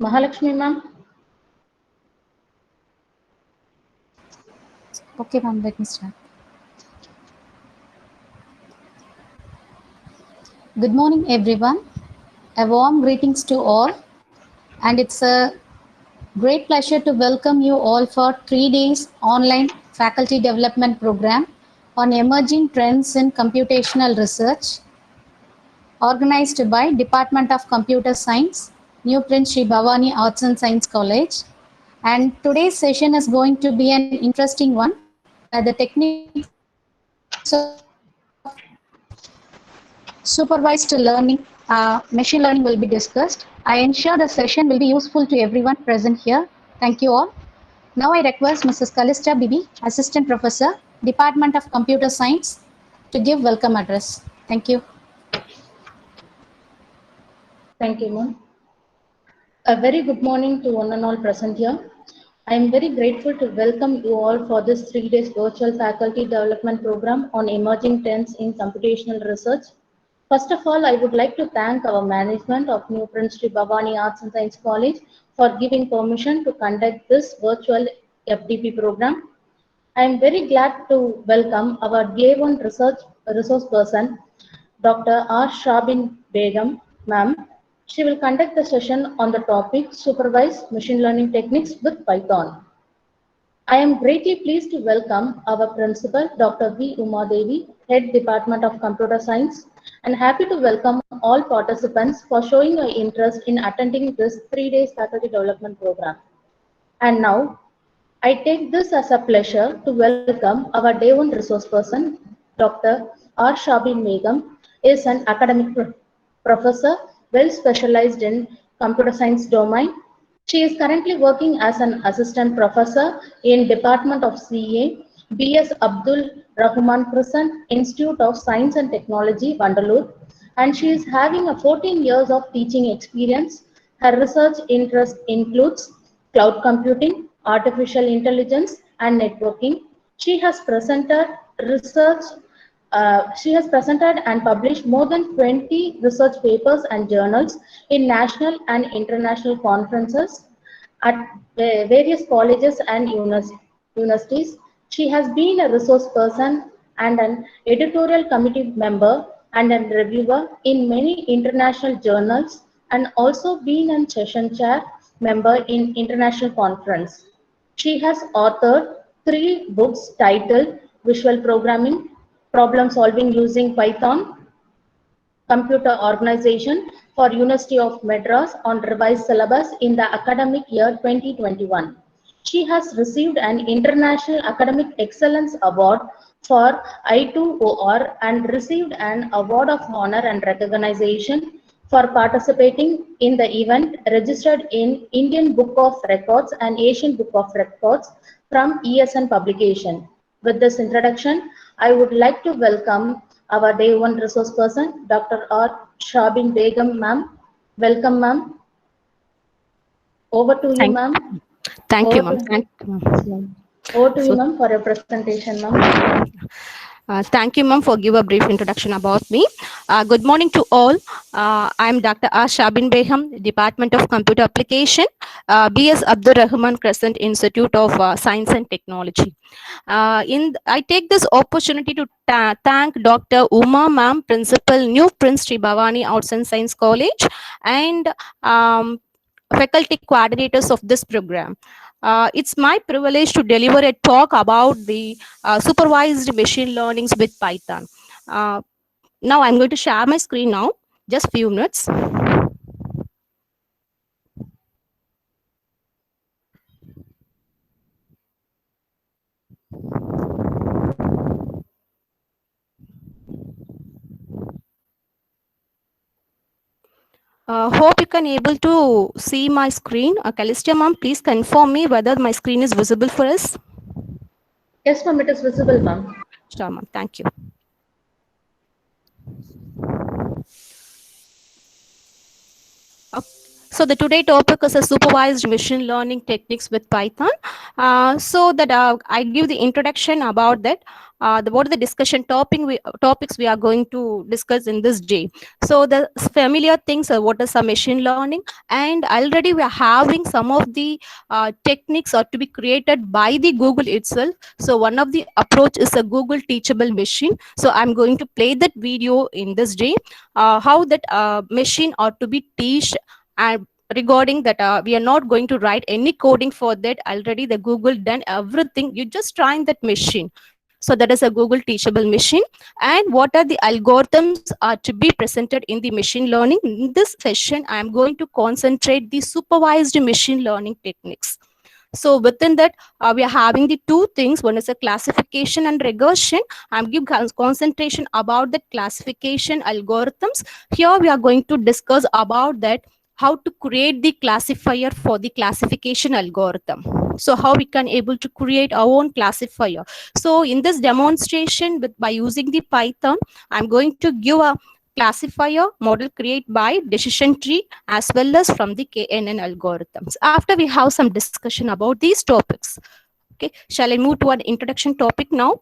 Mahalakshmi ma'am. Okay, ma'am, let me start. Good morning, everyone. A warm greetings to all, and it's a great pleasure to welcome you all for 3 days online faculty development program on emerging trends in computational research, organized by Department of Computer Science, New Prince Sri Bhavani Arts and Science College. And today's session is going to be an interesting one, where the techniques of supervised learning, machine learning will be discussed. I ensure the session will be useful to everyone present here. Thank you all. Now I request Mrs. Kalista Bibi, Assistant Professor, Department of Computer Science, to give welcome address. Thank you. Thank you ma'am. A very good morning to one and all present here. I am very grateful to welcome you all for this 3 days virtual faculty development program on emerging trends in computational research. First of all, I would like to thank our management of New Prince Sri Bhavani Arts and Science College for giving permission to conduct this virtual FDP program. I am very glad to welcome our Day 1 resource person, Dr. R. Shabin Begum, ma'am. She will conduct the session on the topic Supervised Machine Learning Techniques with Python. I am greatly pleased to welcome our principal, Dr. V. Uma Devi, Head Department of Computer Science, and happy to welcome all participants for showing your interest in attending this 3 days faculty development program. And now, I take this as a pleasure to welcome our Day 1 resource person, Dr. R. Shabin Begum, is an academic professor well specialized in computer science domain. She is currently working as an assistant professor in Department of CA, B.S. Abdul Rahman Crescent Institute of Science and Technology, Vandalur, and she is having a 14 years of teaching experience. Her research interest includes cloud computing, artificial intelligence, and networking. She has presented research. She has presented and published more than 20 research papers and journals in national and international conferences at various colleges and universities. She has been a resource person and an editorial committee member and a reviewer in many international journals, and also been a session chair member in international conference. She has authored 3 books titled Visual Programming, Problem Solving Using Python, Computer Organization for University of Madras on revised syllabus in the academic year 2021. She has received an International Academic Excellence Award for I2OR and received an Award of Honor and Recognition for participating in the event registered in Indian Book of Records and Asian Book of Records from ESN publication. With this introduction, I would like to welcome our Day 1 resource person, Dr. R. Shabin Begum, ma'am. Welcome, ma'am. Over to you, ma'am. Thank you, Over ma'am. to, Thank yes, ma'am. Over to you, ma'am, for your presentation, ma'am. Thank you, ma'am, for give a brief introduction about me. Good morning to all. I'm Dr. R. Shabin Beham, Department of Computer Application, B.S. Abdur Rahman Crescent Institute of Science and Technology. I take this opportunity to thank Dr. Uma ma'am, Principal, New Prince Sri Bhavani Arts and Science College, and faculty coordinators of this program. It's my privilege to deliver a talk about the supervised machine learnings with Python. Now I'm going to share my screen now, just few minutes. Hope you can able to see my screen. Kalista ma'am, please confirm me whether my screen is visible for us. Yes, ma'am, it is visible, ma'am. Sure, ma'am. Thank you. So the today topic is a supervised machine learning techniques with Python. I give the introduction about that. What are the discussion topics we are going to discuss in this day. So the familiar things are what is a machine learning, and already we are having some of the techniques are to be created by the Google itself. So one of the approach is a Google teachable machine. So I'm going to play that video in this day, how that machine ought to be teach. And regarding that, we are not going to write any coding for that. Already the Google done everything. You just trying that machine. So that is a Google teachable machine. And what are the algorithms are to be presented in the machine learning? In this session, I am going to concentrate the supervised machine learning techniques. So within that, we are having the two things. One is a classification and regression. I'm giving concentration about the classification algorithms. Here we are going to discuss about that, how to create the classifier for the classification algorithm. So how we can able to create our own classifier. So in this demonstration by using the Python, I'm going to give a classifier model created by decision tree as well as from the KNN algorithms. After we have some discussion about these topics. Okay, shall I move to an introduction topic now?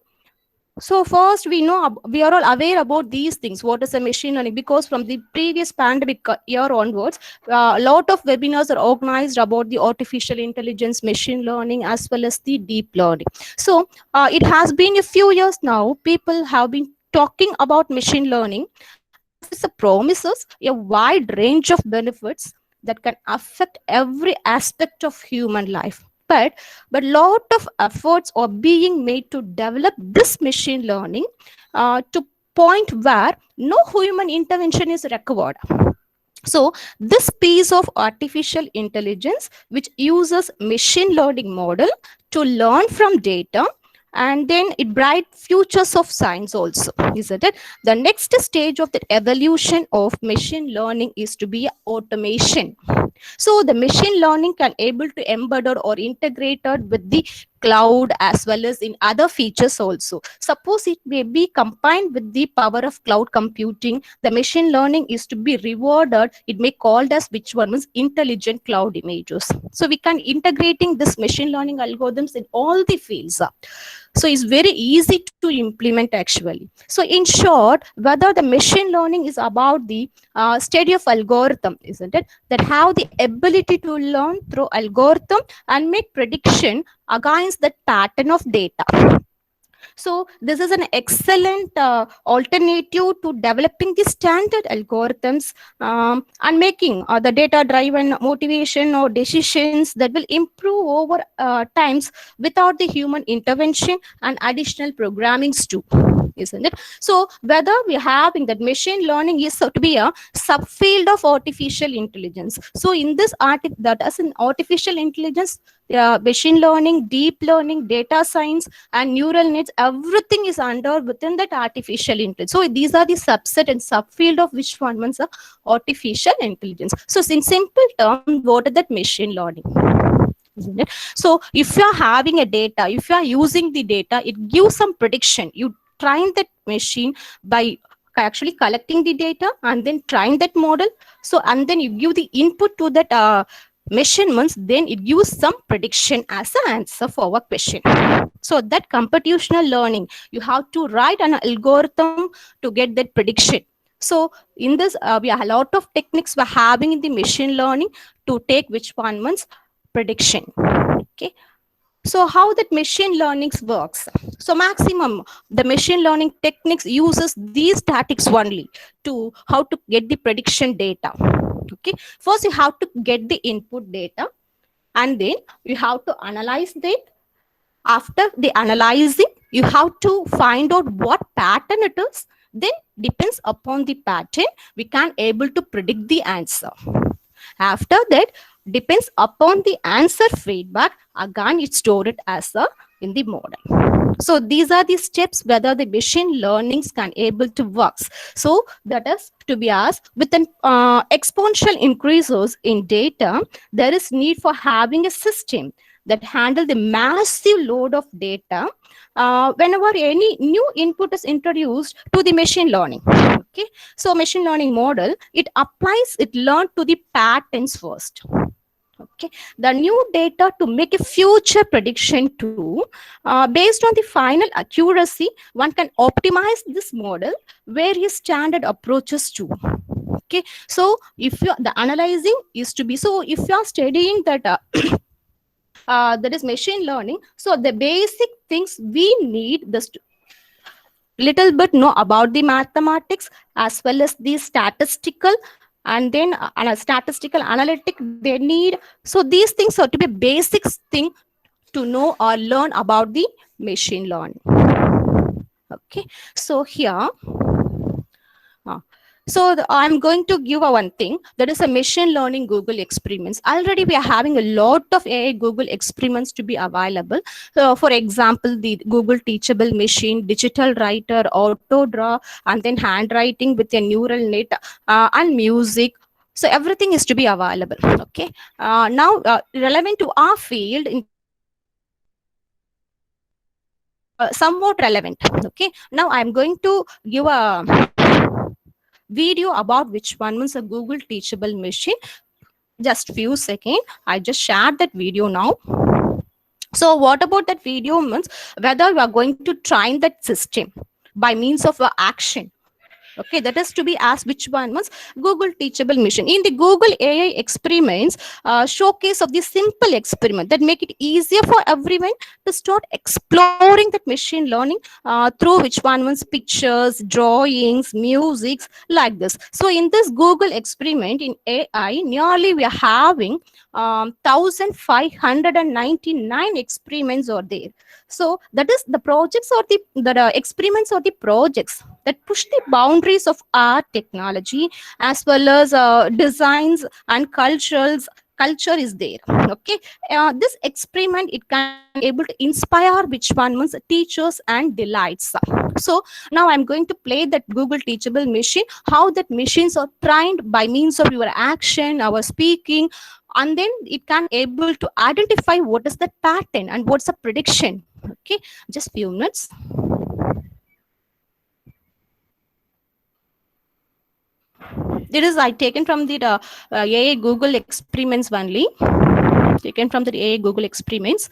So first, we are all aware about these things. What is a machine learning? Because from the previous pandemic year onwards, a lot of webinars are organized about the artificial intelligence, machine learning, as well as the deep learning. So it has been a few years now. People have been talking about machine learning as it promises a wide range of benefits that can affect every aspect of human life. But lot of efforts are being made to develop this machine learning to point where no human intervention is required. So this piece of artificial intelligence, which uses machine learning model to learn from data, and then it bright futures of science also, isn't it? The next stage of the evolution of machine learning is to be automation. So the machine learning can able to embed or integrated with the cloud as well as in other features also. Suppose it may be combined with the power of cloud computing. The machine learning is to be rewarded. It may called as which one is intelligent cloud images. So we can integrating this machine learning algorithms in all the fields. So it's very easy to implement actually. So in short, whether the machine learning is about the study of algorithm, isn't it? That have the ability to learn through algorithm and make prediction against that pattern of data. So this is an excellent alternative to developing the standard algorithms and making the data-driven motivation or decisions that will improve over times without the human intervention and additional programmings too, isn't it? So whether we're having that machine learning is to be a subfield of artificial intelligence. So in this that as an artificial intelligence, machine learning, deep learning, data science, and neural nets, everything is under within that artificial intelligence. So these are the subset and subfield of which one is artificial intelligence. So in simple terms, what is that machine learning? Isn't it? So if you are having a data, if you are using the data, it gives some prediction. You train that machine by actually collecting the data and then train that model. So and then you give the input to that measurements, then it gives some prediction as an answer for our question. So that computational learning, you have to write an algorithm to get that prediction. So in this, we have a lot of techniques we're having in the machine learning to take which one means prediction. Okay. So how that machine learning works? So maximum, the machine learning techniques uses these statics only to how to get the prediction data. Okay, first you have to get the input data and then you have to analyze that. After the analyzing, you have to find out what pattern it is. Then depends upon the pattern, we can able to predict the answer. After that, depends upon the answer feedback, again it stored it as in the model. So these are the steps whether the machine learnings can able to work. So that is to be asked, with an exponential increases in data, there is need for having a system that handle the massive load of data whenever any new input is introduced to the machine learning. Okay, so machine learning model, it applies, it learned to the patterns first. Okay, the new data to make a future prediction too. Based on the final accuracy, one can optimize this model various standard approaches too. Okay, so if you the analyzing is to be, so if you are studying that that is machine learning, so the basic things we need this little bit know about the mathematics as well as the statistical, and then statistical analytic they need. So these things are to be basic thing to know or learn about the machine learning. Okay, so here I'm going to give a one thing, that is a machine learning Google experiments. Already we are having a lot of AI Google experiments to be available. So for example, the Google Teachable Machine, Digital Writer, Auto Draw, and then handwriting with a neural net, and music. So everything is to be available. Okay. Now relevant to our field in somewhat relevant. Okay. Now I'm going to give a video about which one was a Google Teachable Machine. Just few seconds. I just shared that video now. So what about that video means whether we are going to train that system by means of action. Okay, that is to be asked which one was Google Teachable Machine. In the Google AI experiments, showcase of the simple experiment that make it easier for everyone to start exploring that machine learning through which one was pictures, drawings, music, like this. So in this Google experiment in AI, nearly we are having 1,599 experiments are there. So that is the projects or the experiments or the projects that push the boundaries of art, technology, as well as designs and culture is there. Okay, this experiment it can be able to inspire which one means teachers and delights. So now I'm going to play that Google Teachable Machine, how that machines are trained by means of your action, our speaking, and then it can able to identify what is the pattern and what's the prediction. Okay, just few minutes. It is I taken from the AI Google experiments only. Taken from the AI Google experiments.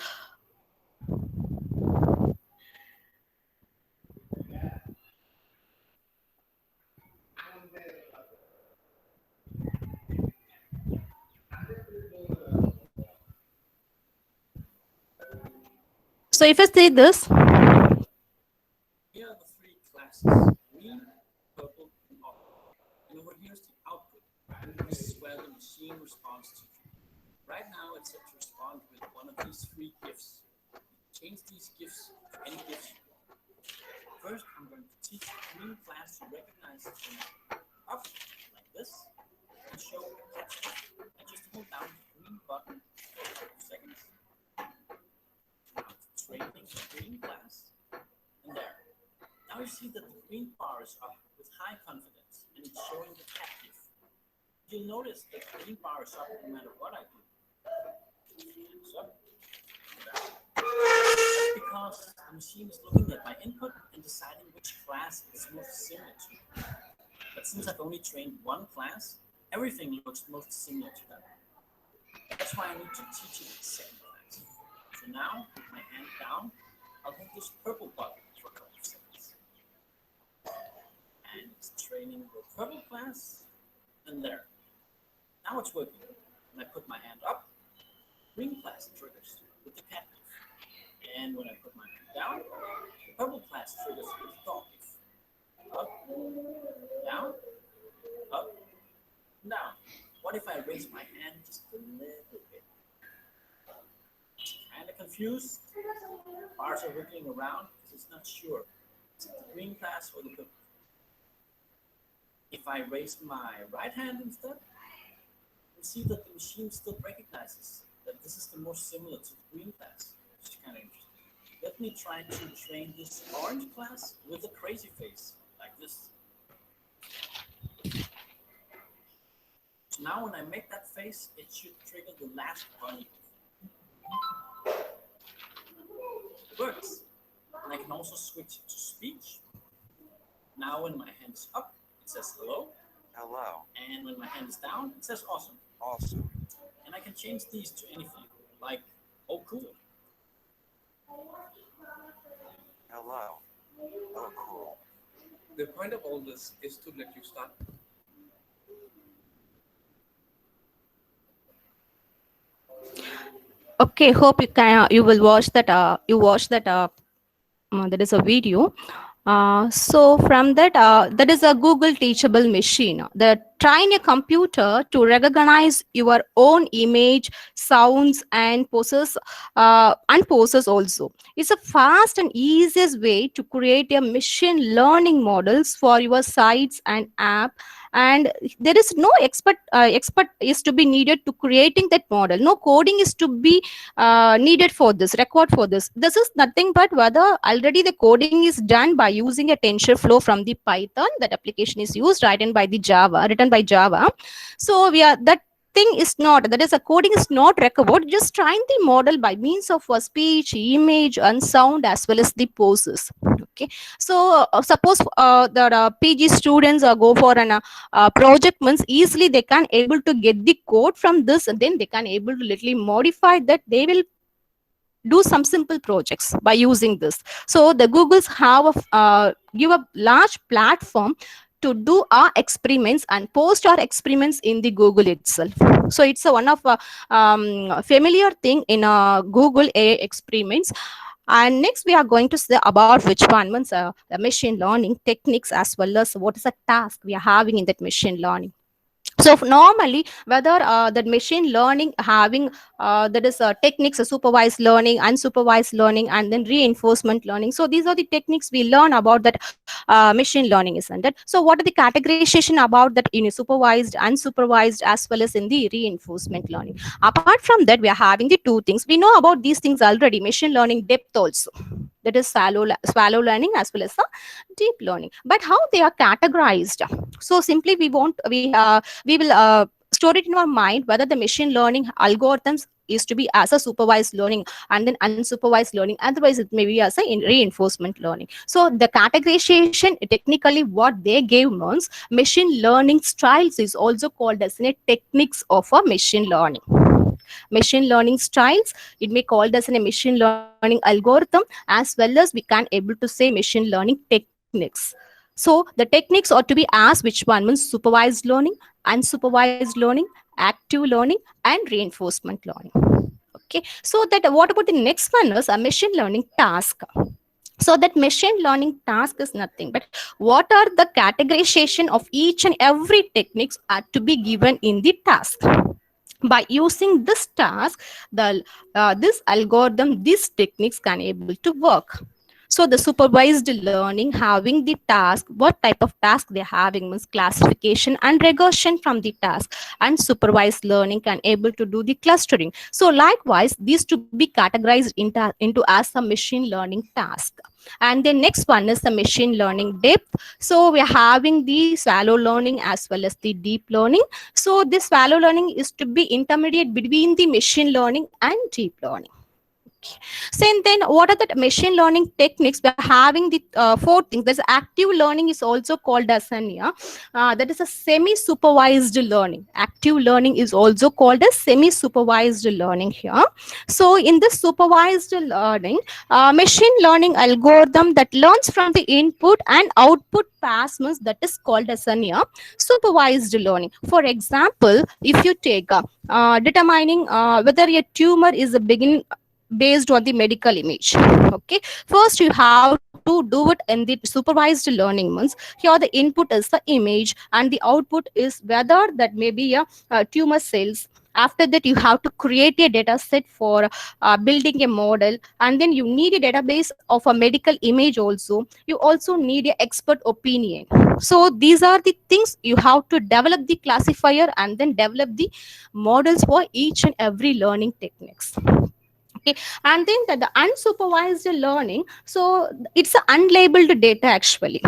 So if I say this, here are the three classes: green, purple, and orange. And over here is the output. This is where the machine responds to. Right now, it's set to respond with one of these three gifts. Change these gifts to any gifts you want. First, I'm going to teach the green class to recognize the thing up like this and show a catch. And just hold down the green button for a couple seconds. Now it's training the green class, and there. Now you see that the green bar is up with high confidence and it's showing the cat gift. You'll notice that the green bar is up no matter what I do. So, that's because the machine is looking at my input and deciding which class it's most similar to. But since I've only trained one class, everything looks most similar to that. That's why I need to teach it the second class. So now, with my hand down, I'll hold this purple button for a couple of seconds. And it's training the purple class, and there. Now it's working. When I put my hand up, green class triggers with the cat gift. And when I put my hand down, the purple class triggers with the dog gift. Up, down, up, down. What if I raise my hand just a little bit? Kind of confused. Bars are wiggling around because it's not sure. Is it the green class or the purple? If I raise my right hand instead, you see that the machine still recognizes that this is the most similar to the green class, which is kind of interesting. Let me try to train this orange class with a crazy face, like this. So now when I make that face, it should trigger the last bunny. It works. And I can also switch to speech. Now when my hand is up, says hello. Hello. And when my hand is down, it says awesome. Awesome. And I can change these to anything, like, oh, cool. Hello. Oh, cool. The point of all this is to let you start. Okay, hope you will watch that. That is a video. So from that, that is a Google Teachable machine that train a computer to recognize your own image, sounds, and poses also. It's a fast and easiest way to create a machine learning models for your sites and app. And there is no expert is to be needed to creating that model. No coding is to be needed for this, record for this. This is nothing but whether already the coding is done by using a TensorFlow from the Python. That application is used written by Java. So we are that thing is not, that is a coding is not required, just trying the model by means of a speech, image, and sound, as well as the poses. Okay, so suppose the PG students go for an project, means easily they can able to get the code from this, and then they can able to literally modify that. They will do some simple projects by using this. So the Googles have give a large platform to do our experiments and post our experiments in the Google itself. So it's one of a familiar thing in Google AI experiments. And next we are going to say about which one means the machine learning techniques, as well as what is the task we are having in that machine learning. So normally, whether that machine learning having that is techniques, supervised learning, unsupervised learning, and then reinforcement learning. So these are the techniques we learn about that machine learning, isn't it? So what are the categorization about that in supervised, unsupervised, as well as in the reinforcement learning? Apart from that, we are having the two things. We know about these things already. Machine learning depth also. That is shallow learning as well as deep learning. But how they are categorized? So simply we will store it in our mind whether the machine learning algorithms is to be as a supervised learning and then unsupervised learning. Otherwise, it may be as a reinforcement learning. So the categorization, technically what they gave means machine learning styles is also called as a techniques of a machine learning. Machine learning styles, it may called as a machine learning algorithm, as well as we can able to say machine learning techniques. So the techniques ought to be as which one means supervised learning, unsupervised learning, active learning, and reinforcement learning. Okay, so that what about the next one is a machine learning task. So that machine learning task is nothing but what are the categorization of each and every techniques are to be given in the task. By using this task, this algorithm, these techniques can able to work. So the supervised learning having the task, what type of task they're having means classification and regression from the task. And supervised learning can able to do the clustering. So likewise, these to be categorized into as a machine learning task. And the next one is the machine learning depth. So we are having the shallow learning as well as the deep learning. So this shallow learning is to be intermediate between the machine learning and deep learning. So and then what are the machine learning techniques? We're having the four things. There's active learning is also called as that is a semi-supervised learning. Active learning is also called as semi-supervised learning here. So in this supervised learning, machine learning algorithm that learns from the input and output pairs, that is called as supervised learning. For example, if you take determining whether a tumor is a based on the medical image. Okay, first you have to do it in the supervised learning means here the input is the image and the output is whether that may be a tumor cells. After that, you have to create a data set for building a model, and then you need a database of a medical image also. You also need an expert opinion. So these are the things you have to develop the classifier and then develop the models for each and every learning techniques. Okay, and then the unsupervised learning, so it's an unlabeled data actually,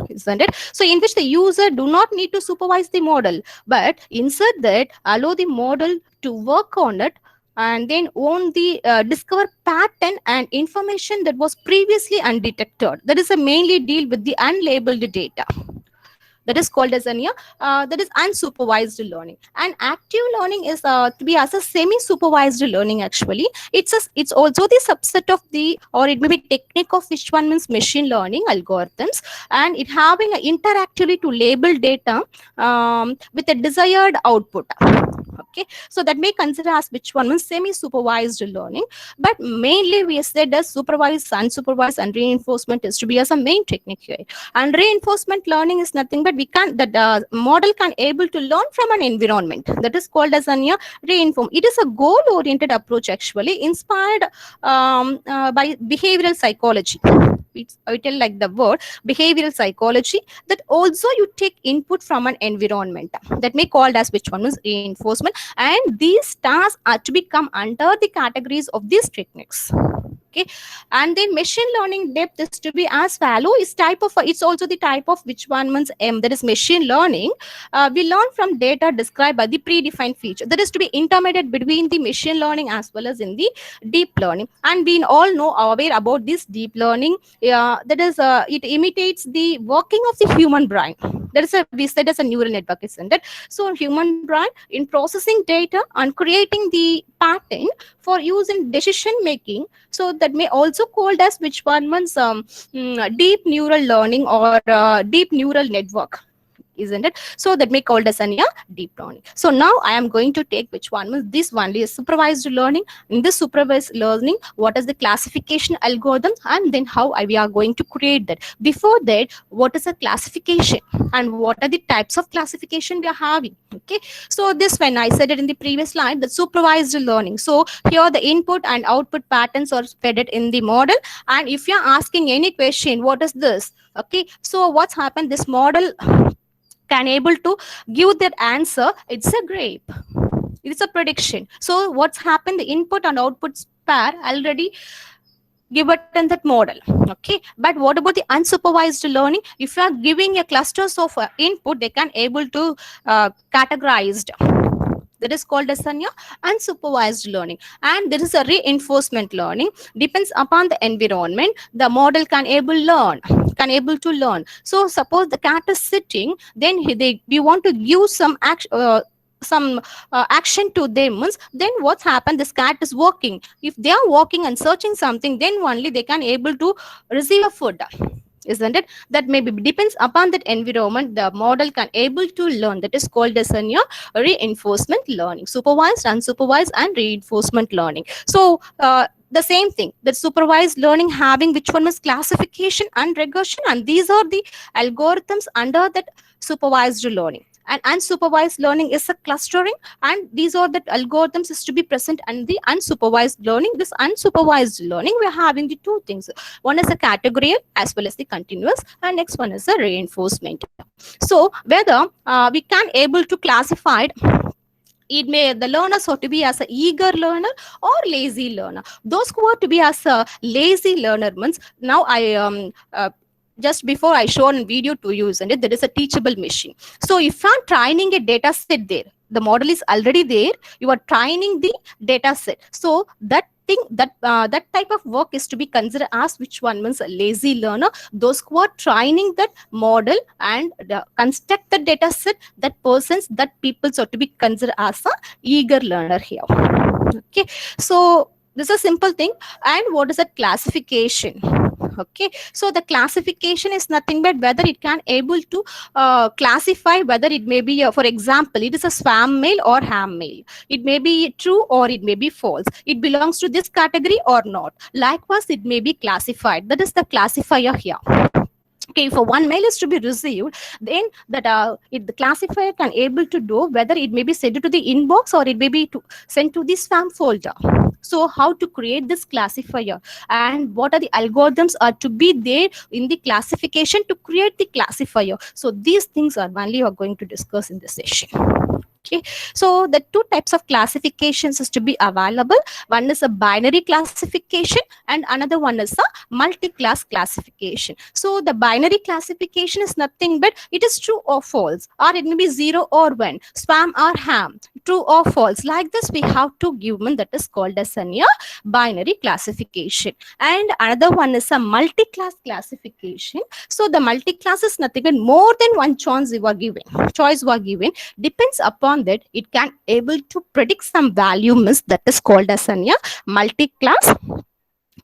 isn't it? So in which the user do not need to supervise the model, but instead that allow the model to work on it and then own the discover pattern and information that was previously undetected. That is a mainly deal with the unlabeled data. That is called as that is unsupervised learning. And active learning is to be as a semi-supervised learning. Actually, it's also the subset of the, or it may be technique of which one means machine learning algorithms, and it having a interactively to label data with a desired output. Okay, so that may consider as which one means semi-supervised learning, but mainly we said as supervised, unsupervised, and reinforcement is to be as a main technique here. And reinforcement learning is nothing but we can that model can able to learn from an environment. That is called as a reinform. It is a goal-oriented approach actually, inspired by behavioral psychology. I tell like the word behavioral psychology, that also you take input from an environment, that may called as which one is reinforcement, and these tasks are to become under the categories of these techniques. Okay, and then machine learning depth is to be as follow is type of it's also the type of which one means that is machine learning. We learn from data described by the predefined feature, that is to be intermediate between the machine learning as well as in the deep learning. And we all know aware about this deep learning, that is it imitates the working of the human brain. That is we said as a neural network, isn't it? So human brain in processing data and creating the pattern for use in decision making. So that may also called as which one means deep neural learning or deep neural network, isn't it? So that may called as a deep learning. So now I am going to take which one means this one is supervised learning. In this supervised learning, what is the classification algorithm, and then how we are going to create that. Before that, what is a classification and what are the types of classification we are having? Okay, so this when I said it in the previous slide, the supervised learning. So here the input and output patterns are fed it in the model, and if you are asking any question, what is this? Okay, so what's happened, this model can able to give that answer, it's a grape, it's a prediction. So what's happened, the input and output pair already given in that model. Okay, but what about the unsupervised learning? If you are giving a clusters of input, they can able to categorized. That is called as unsupervised learning. And there is a reinforcement learning, depends upon the environment, the model can able to learn. So suppose the cat is sitting, then we want to give some action to them, then what's happened, this cat is walking. If they are walking and searching something, then only they can able to receive a food, isn't it? That maybe depends upon that environment, the model can able to learn. That is called as reinforcement learning, supervised, unsupervised, and reinforcement learning. So the same thing, that supervised learning having which one is classification and regression, and these are the algorithms under that supervised learning. And unsupervised learning is a clustering, and these are the algorithms is to be present and the unsupervised learning. This unsupervised learning, we're having the two things. One is a categorical as well as the continuous, and next one is a reinforcement. So whether we can able to classify it, may the learners ought to be as a eager learner or lazy learner. Those who are to be as a lazy learner means, now I just before I show a video to you, and there is a teachable machine. So if I'm training a data set there, the model is already there, you are training the data set. So that thing, that type of work is to be considered as which one means a lazy learner. Those who are training that model and construct the data set, that persons, that people ought to be considered as a eager learner here. Okay, so this is a simple thing. And what is that classification? Okay, so the classification is nothing but whether it can able to classify whether it may be for example, it is a spam mail or ham mail. It may be true or it may be false. It belongs to this category or not. Likewise, it may be classified. That is the classifier here. Okay, if one mail is to be received, then that the classifier can able to do whether it may be sent to the inbox or it may be sent to the spam folder. So how to create this classifier and what are the algorithms are to be there in the classification to create the classifier. So these things are only we are going to discuss in this session. Okay, so the two types of classifications is to be available. One is a binary classification and another one is a multi-class classification. So the binary classification is nothing but it is true or false, or it may be 0 or 1, spam or ham, true or false. Like this we have to give one that is called as a binary classification. And another one is a multi-class classification. So the multi-class is nothing but more than one choice you are given. Depends upon that it can able to predict some value miss, that is called as a multi-class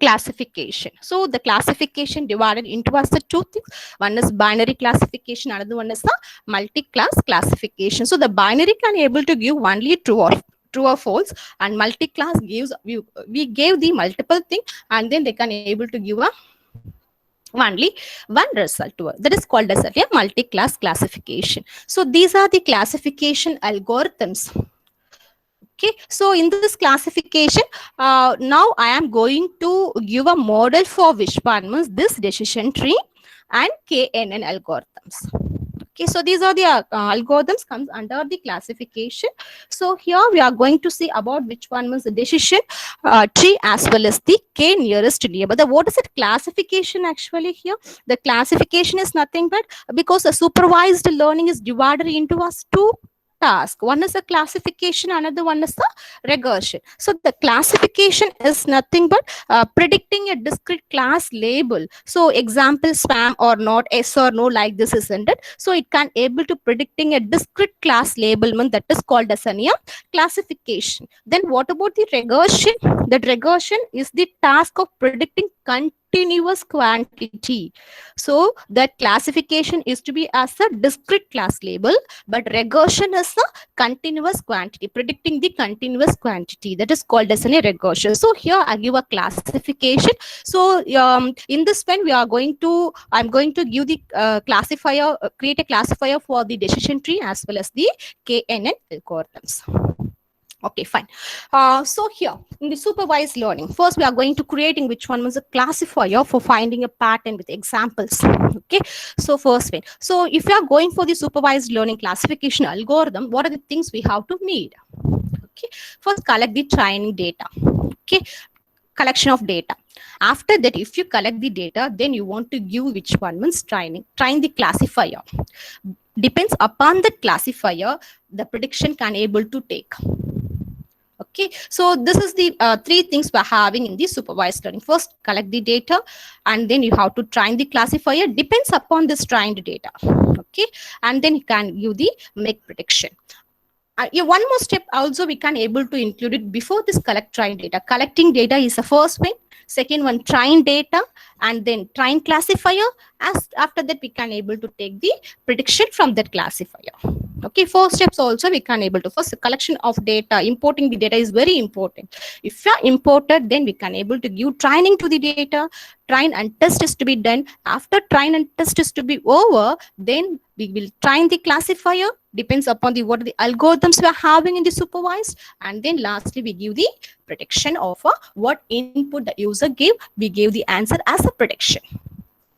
classification. So the classification divided into as the two things. One is binary classification, another one is a multi-class classification. So the binary can able to give only true or false, and multi-class gives we gave the multiple thing, and then they can able to give a only one result to it. That is called as a multi-class classification. So these are the classification algorithms. Okay, so in this classification, now I am going to give a model for which one means this decision tree and KNN algorithms. Okay, so these are the algorithms comes under the classification. So here we are going to see about which one was the decision tree as well as the K nearest neighbor. What is it classification actually here? The classification is nothing but because the supervised learning is divided into us two task. One is a classification, another one is a regression. So the classification is nothing but predicting a discrete class label. So example spam or not, yes or no, like this, isn't it? So it can able to predicting a discrete class labelment, that is called as a classification. Then what about the regression? The regression is the task of predicting continuous quantity. So that classification is to be as a discrete class label, but regression is a continuous quantity, predicting the continuous quantity, that is called as a regression. So here I give a classification. So in this one I'm going to give the classifier, create a classifier for the decision tree as well as the KNN algorithms. Okay, fine. So here in the supervised learning, first we are going to creating which one was a classifier for finding a pattern with examples. Okay, so first one. So if you are going for the supervised learning classification algorithm, what are the things we have to need? Okay, first collect the training data. Okay, collection of data. After that, if you collect the data, then you want to give which one means train the classifier. Depends upon the classifier, the prediction can able to take. Okay, so this is the three things we're having in the supervised learning. First, collect the data, and then you have to train the classifier. Depends upon this trained data. Okay, and then you can give the make prediction. One more step also we can able to include it before this collect train data. Collecting data is the first one. Second one, train data, and then train classifier. As after that, we can able to take the prediction from that classifier. Okay, 4 steps also we can able to. First, collection of data, importing the data is very important. If you are imported, then we can able to give training to the data. Train and test is to be done. After train and test is to be over, then we will train the classifier. Depends upon the what are the algorithms we are having in the supervised, and then lastly we give the prediction of what input the user gave. We give the answer as a prediction.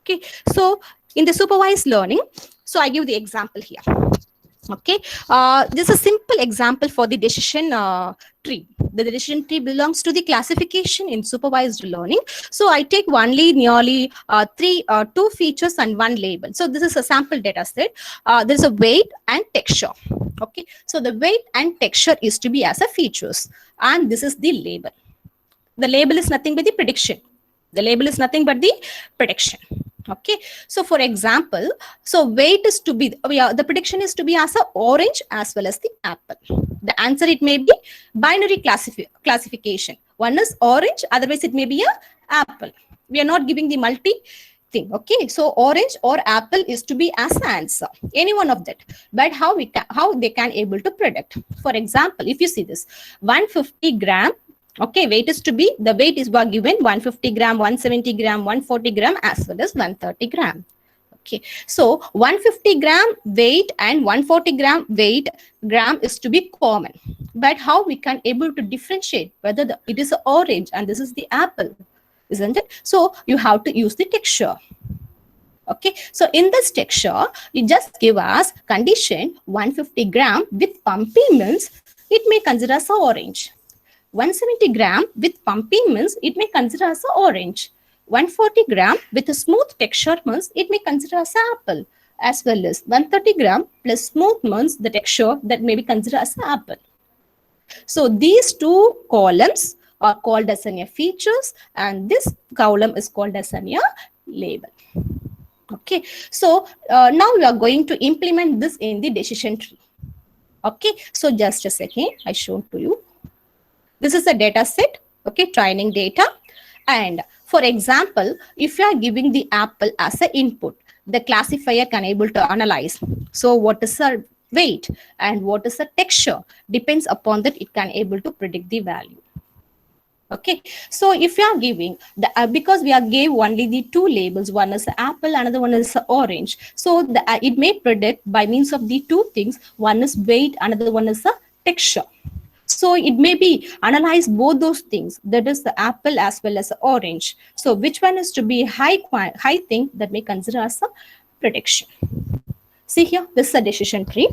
Okay, so in the supervised learning, so I give the example here. Okay, this is a simple example for the decision tree. The decision tree belongs to the classification in supervised learning. So I take nearly 2 features and 1 label. So this is a sample data set. There is a weight and texture. Okay, so the weight and texture is to be as a features, and this is the label. The label is nothing but the prediction. The label is nothing but the prediction. Okay, so for example, so weight is to be, the prediction is to be as a orange as well as the apple. The answer, it may be binary classification. One is orange, otherwise it may be a apple. We are not giving the multi thing. Okay, so orange or apple is to be as an answer, any one of that. But how they can able to predict? For example, if you see this 150 gram. Okay, weight is to be, the weight is given 150 gram, 170 gram, 140 gram as well as 130 gram. Okay, so 150 gram weight and 140 gram is to be common. But how we can able to differentiate whether it is orange and this is the apple, isn't it? So you have to use the texture. Okay, so in this texture, you just give us condition 150 gram with pumpy means it may consider as a orange. 170 gram with pumpy means it may consider as a orange. 140 gram with a smooth texture means it may consider as an apple, as well as 130 gram plus smooth means the texture that may be considered as an apple. So these two columns are called as a features, and this column is called as a label. Okay, so now we are going to implement this in the decision tree. Okay, so just a second, I show to you. This is a data set, okay, training data. And for example, if you are giving the apple as an input, the classifier can able to analyze. So what is the weight and what is the texture? Depends upon that, it can able to predict the value. Okay, so if you are giving the because we are gave only the two labels, one is apple, another one is orange. So it may predict by means of the two things, one is weight, another one is a texture. So it may be analyze both those things, that is the apple as well as the orange. So which one is to be high thing that may consider as a prediction. See here, this is a decision tree.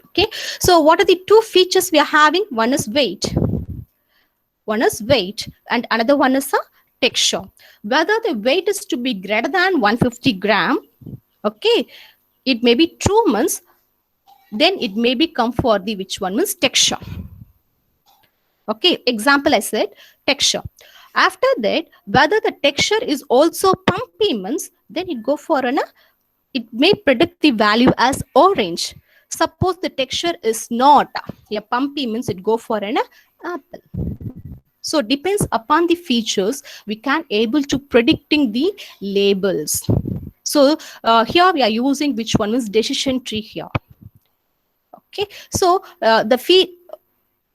Okay, so what are the two features we are having? One is weight. One is weight and another one is a texture. Whether the weight is to be greater than 150 gram, okay, it may be true means, then it may be come for the which one means texture. Okay, example I said texture. After that, whether the texture is also pumpy means, then it go for it may predict the value as orange. Suppose the texture is not a pumpy means it go for an apple. So depends upon the features, we can able to predicting the labels. So here we are using which one is decision tree here. Okay, so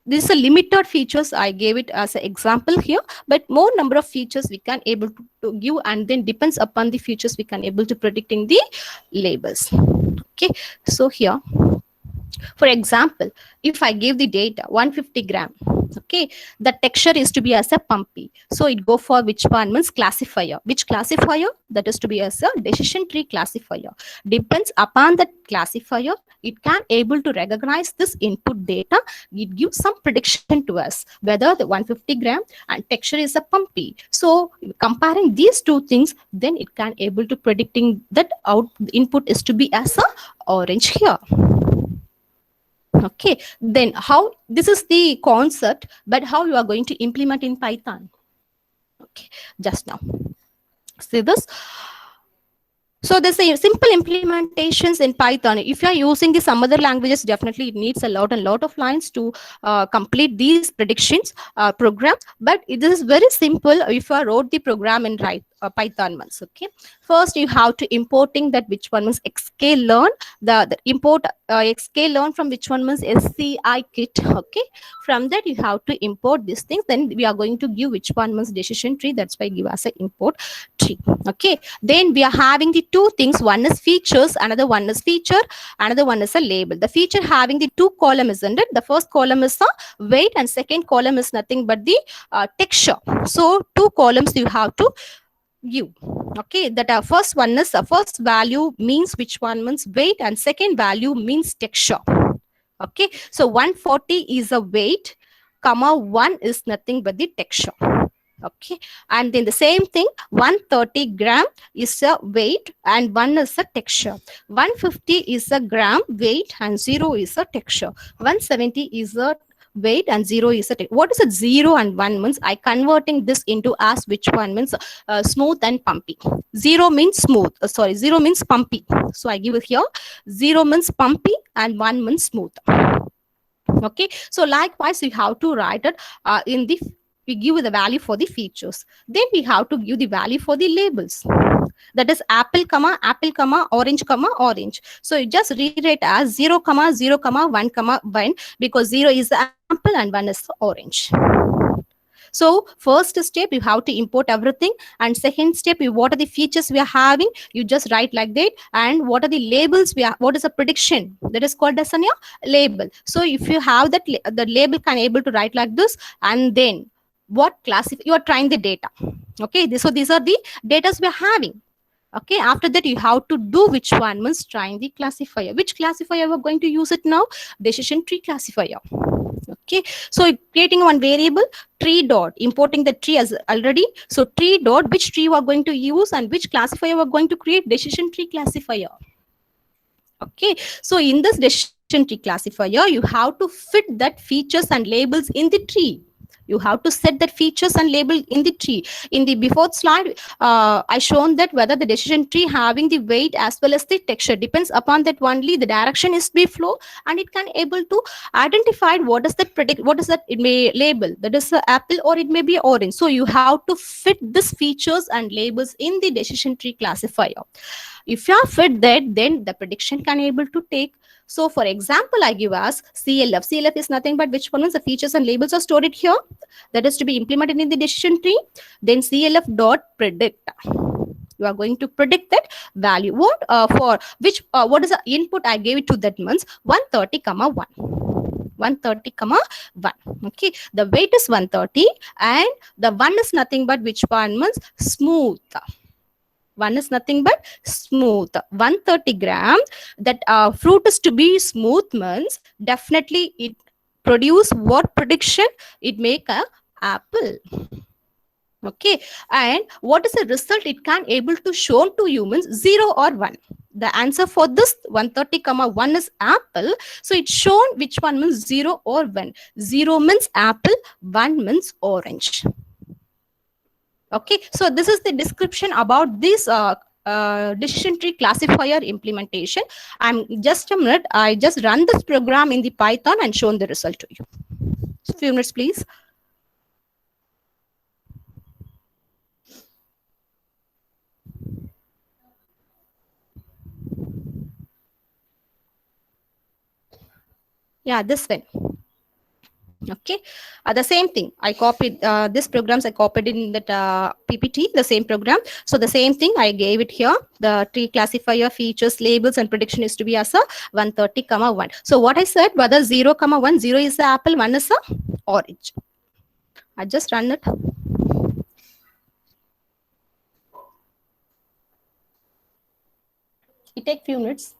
this is a limited features. I gave it as an example here, but more number of features we can able to give, and then depends upon the features we can able to predicting the labels. Okay, so here, for example, if I give the data 150 gram, okay, the texture is to be as a pumpy. So it go for which one means classifier. Which classifier? That is to be as a decision tree classifier. Depends upon the classifier, it can able to recognize this input data. It gives some prediction to us whether the 150 gram and texture is a pumpy. So comparing these two things, then it can able to predicting that the input is to be as a orange here. Okay, then how, this is the concept, but how you are going to implement in Python? Okay, just now. See this. So there's a simple implementations in Python. If you are using the some other languages, definitely it needs a lot of lines to complete these predictions program. But it is very simple if you wrote the program in Python ones. Okay, first you have to importing that which one means sklearn. The import sklearn from which one means scikit. Okay, from that you have to import these things. Then we are going to give which one means decision tree. That's why give us an import tree. Okay, then we are having the two things, one is features, another one is feature, another one is a label. The feature having the two columns, isn't it? The first column is a weight and second column is nothing but the texture. So two columns you have to give. Okay, that our first one is the first value means which one means weight and second value means texture. Okay, so 140 is a weight, comma 1 is nothing but the texture. Okay, and then the same thing, 130 gram is a weight and 1 is a texture. 150 is a gram weight and 0 is a texture. 170 is a weight and 0 is a texture. What is it? 0 and 1 means I converting this into as which one means smooth and pumpy. 0 means smooth. 0 means pumpy. So I give it here. 0 means pumpy and 1 means smooth. Okay, so likewise you have to write it in the, we give the value for the features. Then we have to give the value for the labels. That is apple, orange, orange. So you just read it as 0, 0, 1, 1, because 0 is the apple and 1 is the orange. So first step, you have to import everything. And second step, what are the features we are having? You just write like that. And what are the labels we are, what is a prediction? That is called as a label. So if you have that, the label can able to write like this. And then what class, you are trying the data. Okay, so these are the data we are having. Okay, after that you have to do which one means trying the classifier. Which classifier we're going to use it now? Decision tree classifier. Okay, so creating one variable tree dot, importing the tree as already. So tree dot, which tree we are going to use and which classifier we are going to create? Decision tree classifier. Okay, so in this decision tree classifier, you have to fit that features and labels in the tree. You have to set that features and label in the tree. In the before slide, I shown that whether the decision tree having the weight as well as the texture depends upon that only the direction is be flow, and it can able to identify what is that predict, what is that it may label, that is a apple or it may be orange. So you have to fit this features and labels in the decision tree classifier. If you have fit that, then the prediction can able to take. So for example, I give us CLF. CLF is nothing but which one is the features and labels are stored here. That is to be implemented in the decision tree. Then CLF dot predict. You are going to predict that value. What for which what is the input I gave it to that means 130 comma 1. 130 comma 1. Okay, the weight is 130 and the 1 is nothing but which one means smooth. 1 is nothing but smooth. 130 gram. That fruit is to be smooth means definitely it produce what prediction? It make a apple. Okay, and what is the result it can able to show to humans? 0 or 1. The answer for this 130 comma 1 is apple. So it's shown which one means 0 or 1. 0 means apple, 1 means orange. Okay, so this is the description about this decision tree classifier implementation. I'm just a minute. I just run this program in the Python and shown the result to you. Just a few minutes, please. Yeah, this one. Okay, the same thing. I copied this programs. I copied in that PPT, the same program. So the same thing I gave it here. The tree classifier features, labels, and prediction is to be as a 130 comma 1. So what I said, whether 0 comma 1, 0 is the apple, 1 is a orange. I just run it. It take few minutes.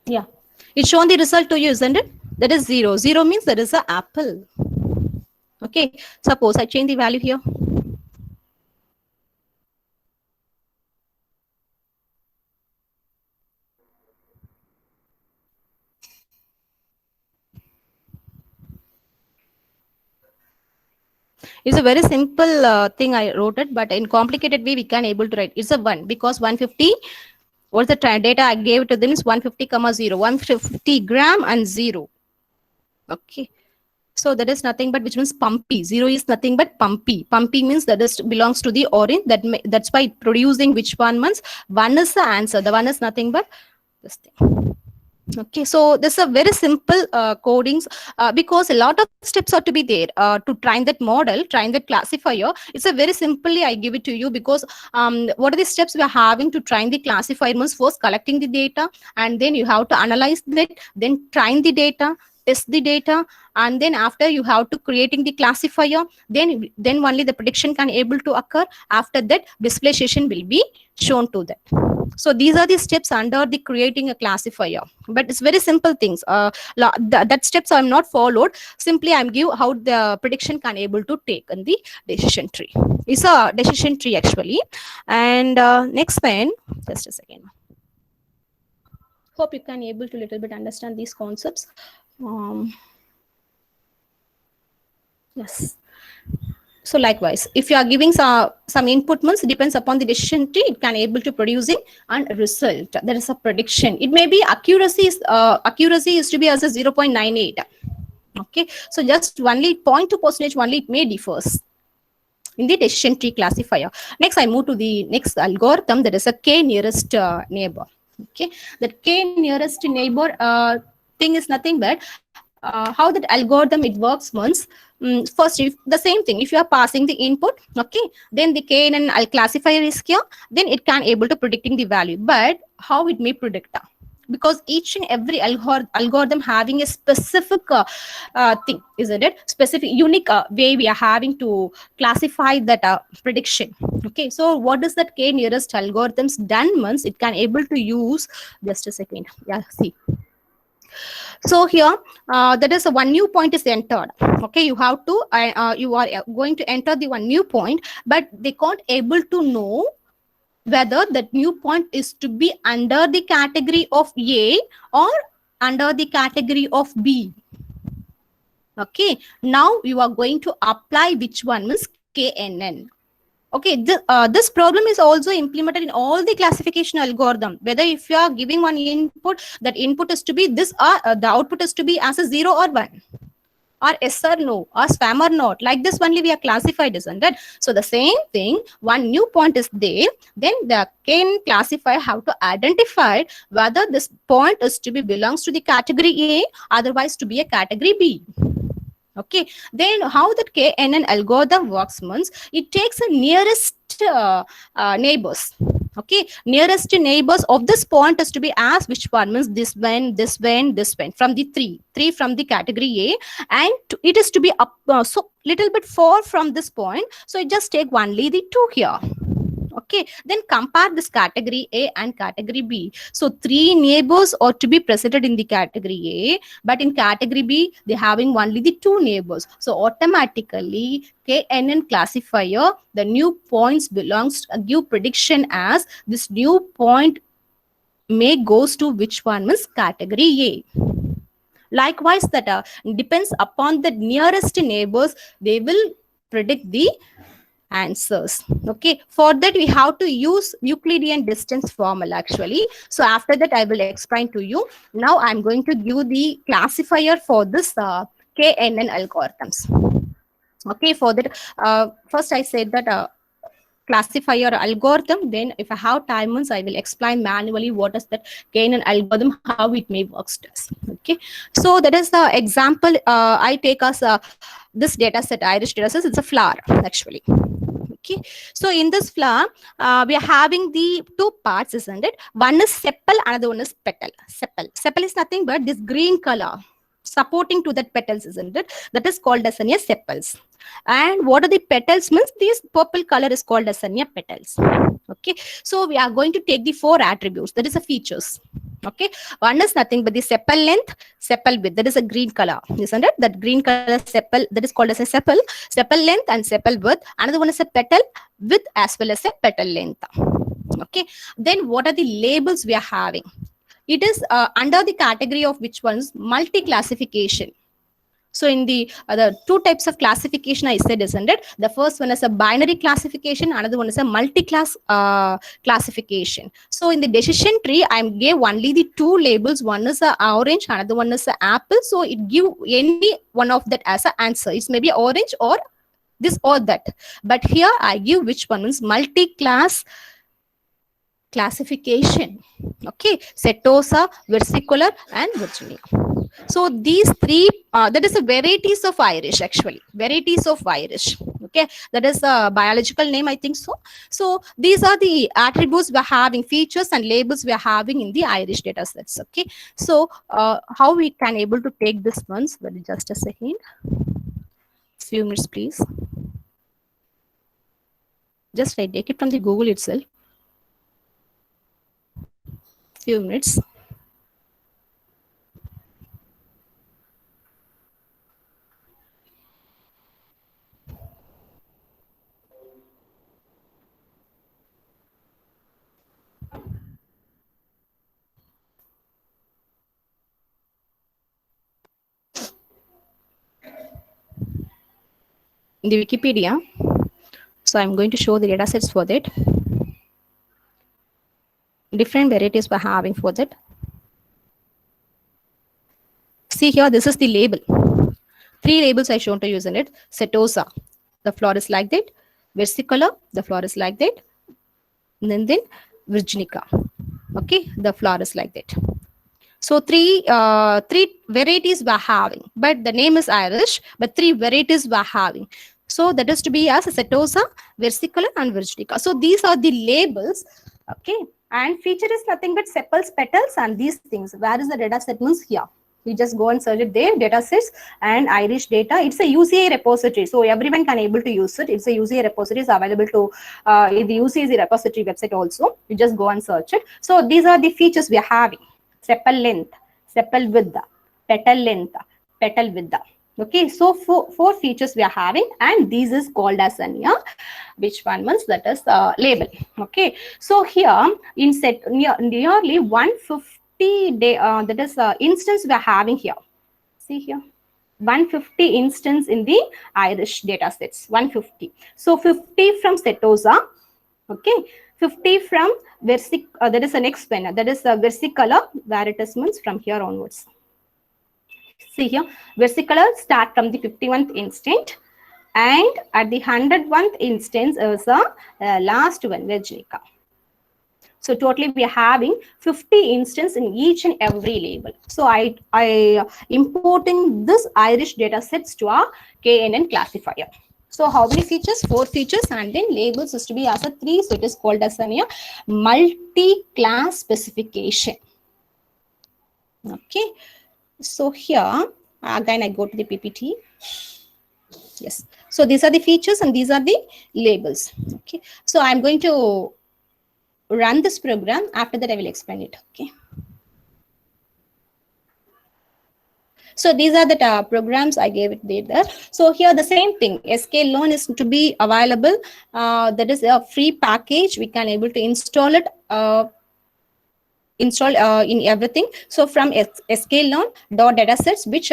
Yeah, it's shown the result to you, isn't it? That is 0. 0 means that is an apple. Okay, suppose I change the value here. It's a very simple thing I wrote it, but in complicated way we can able to write. It's a 1 because 150. What's the data I gave to them is 150 comma 0, 150 gram and 0. Okay, so that is nothing but which means pumpy. 0 is nothing but pumpy. Pumpy means that is belongs to the orange. That's why producing which one means 1 is the answer. The 1 is nothing but this thing. Okay, so this is a very simple codings because a lot of steps are to be there to train that model, train that classifier. It's a very simply I give it to you because what are the steps we are having to train the classifier? Means first collecting the data, and then you have to analyze that, then train the data, test the data, and then after you have to creating the classifier, then only the prediction can able to occur. After that, display session will be shown to that. So these are the steps under the creating a classifier, but it's very simple things. That steps are not followed. Simply I'm give how the prediction can able to take in the decision tree. It's a decision tree actually. And next one, just a second. Hope you can able to little bit understand these concepts. Yes. So likewise, if you are giving some input means depends upon the decision tree, it can able to producing a result. There is a prediction. It may be accuracy is to be as a 0.98. Okay, so just only 0.2% only it may differs in the decision tree classifier. Next, I move to the next algorithm, that is a k nearest neighbor. Okay, that k nearest neighbor thing is nothing but how that algorithm it works means First, if the same thing, if you are passing the input, okay, then the KNN classifier is here, then it can able to predicting the value. But how it may predict? Because each and every algorithm having a specific thing, isn't it? Specific unique way we are having to classify that prediction. Okay, so what is that K nearest algorithms done means it can able to use, just a second, yeah, see. So here, that is one new point is entered. Okay, you have to, you are going to enter the one new point, but they can't able to know whether that new point is to be under the category of A or under the category of B. Okay, now you are going to apply which one means KNN. Okay, this problem is also implemented in all the classification algorithm. Whether if you are giving one input, that input is to be this or the output is to be as a 0 or 1. Or yes or no, or spam or not. Like this only we are classified, isn't it? So the same thing, one new point is there, then the KNN classifier have to identify whether this point is to be belongs to the category A, otherwise to be a category B. Okay, then how that KNN algorithm works means it takes a nearest neighbors. Okay, nearest neighbors of this point is to be asked which one means this one, this one, this one, from the three from the category A, and it is to be up so little bit far from this point, so it just take only the 2 here. Okay, then compare this category A and category B. So 3 neighbors are to be presented in the category A, but in category B, they having only the 2 neighbors. So automatically, KNN classifier, the new points belongs to give prediction as this new point may goes to which one means category A. Likewise, that depends upon the nearest neighbors, they will predict the answers. Okay, for that we have to use Euclidean distance formula actually. So after that I will explain to you. Now I'm going to give the classifier for this KNN algorithms. Okay, for that first I said that classifier algorithm, then if I have time means I will explain manually what is that KNN algorithm, how it may works. Okay, so that is the example I take as this data set, Irish data set. It's a flower actually. Okay, so in this flower we are having the 2 parts, isn't it? One is sepal, another one is petal. Sepal is nothing but this green color supporting to that petals, isn't it? That is called as sepals. And what are the petals means this purple color is called as petals. Okay, so we are going to take the 4 attributes, that is the features. Okay, one is nothing but the sepal length, sepal width, that is a green color, isn't it? That green color sepal, that is called as a sepal length and sepal width. Another one is a petal width as well as a petal length. Okay, then what are the labels we are having? It is under the category of which one's multi-classification. So in the 2 types of classification I said, isn't it? The first one is a binary classification, another one is a multi-class classification. So in the decision tree, I gave only the 2 labels. One is a orange, another one is a apple. So it give any one of that as an answer. It's maybe orange or this or that. But here I give which one is multi-class classification. Okay, setosa, versicolor and virginia. So these 3 that is a varieties of Irish actually, varieties of Irish. Okay, that is a biological name, I think so. So these are the attributes we are having, features and labels we are having in the Irish data sets. Okay, so how we can able to take this ones? Well, just a second, few minutes please. Just I take it from the Google itself. Few minutes. In the Wikipedia, so I'm going to show the data sets for that. Different varieties we're having for that. See here, this is the label. 3 labels I shown to you, isn't it? Setosa, the flower is like that. Versicolor, the flower is like that. And then Virginica, okay, the flower is like that. So three varieties we're having, but the name is Irish, but three varieties we're having. So that is to be as Setosa, versicolor, and virginica. So these are the labels. Okay, and feature is nothing but sepals, petals, and these things. Where is the data set means here? You just go and search it there, data sets and Irish data. It's a UCI repository, so everyone can able to use it. It's a UCI repository, is available to the UCI repository website also. You just go and search it. So these are the features we are having: sepal length, sepal width, petal length, petal width. Okay, so four features we are having, and this is called as an which one means that is label. Okay, so here in set nearly 150 day that is instance we are having here. See here, 150 instance in the Irish data sets, 150. So 50 from Setosa, okay, 50 from that is the next one, that is versicolor, where it is means from here onwards. See here, versicolor start from the 51st instant, and at the 101st instance is a last one, virginica. So totally we are having 50 instances in each and every label. So I importing this Irish data sets to our KNN classifier. So how many features? 4 features, and then labels is to be as a 3. So it is called as a multi-class specification. Okay. So here again I go to the PPT. Yes. So these are the features and these are the labels. Okay. So I'm going to run this program. After that I will explain it. Okay. So these are the programs I gave it there. So here the same thing, sklearn is to be available. That is a free package. We can able to install it in everything. So from sklearn.datasets, which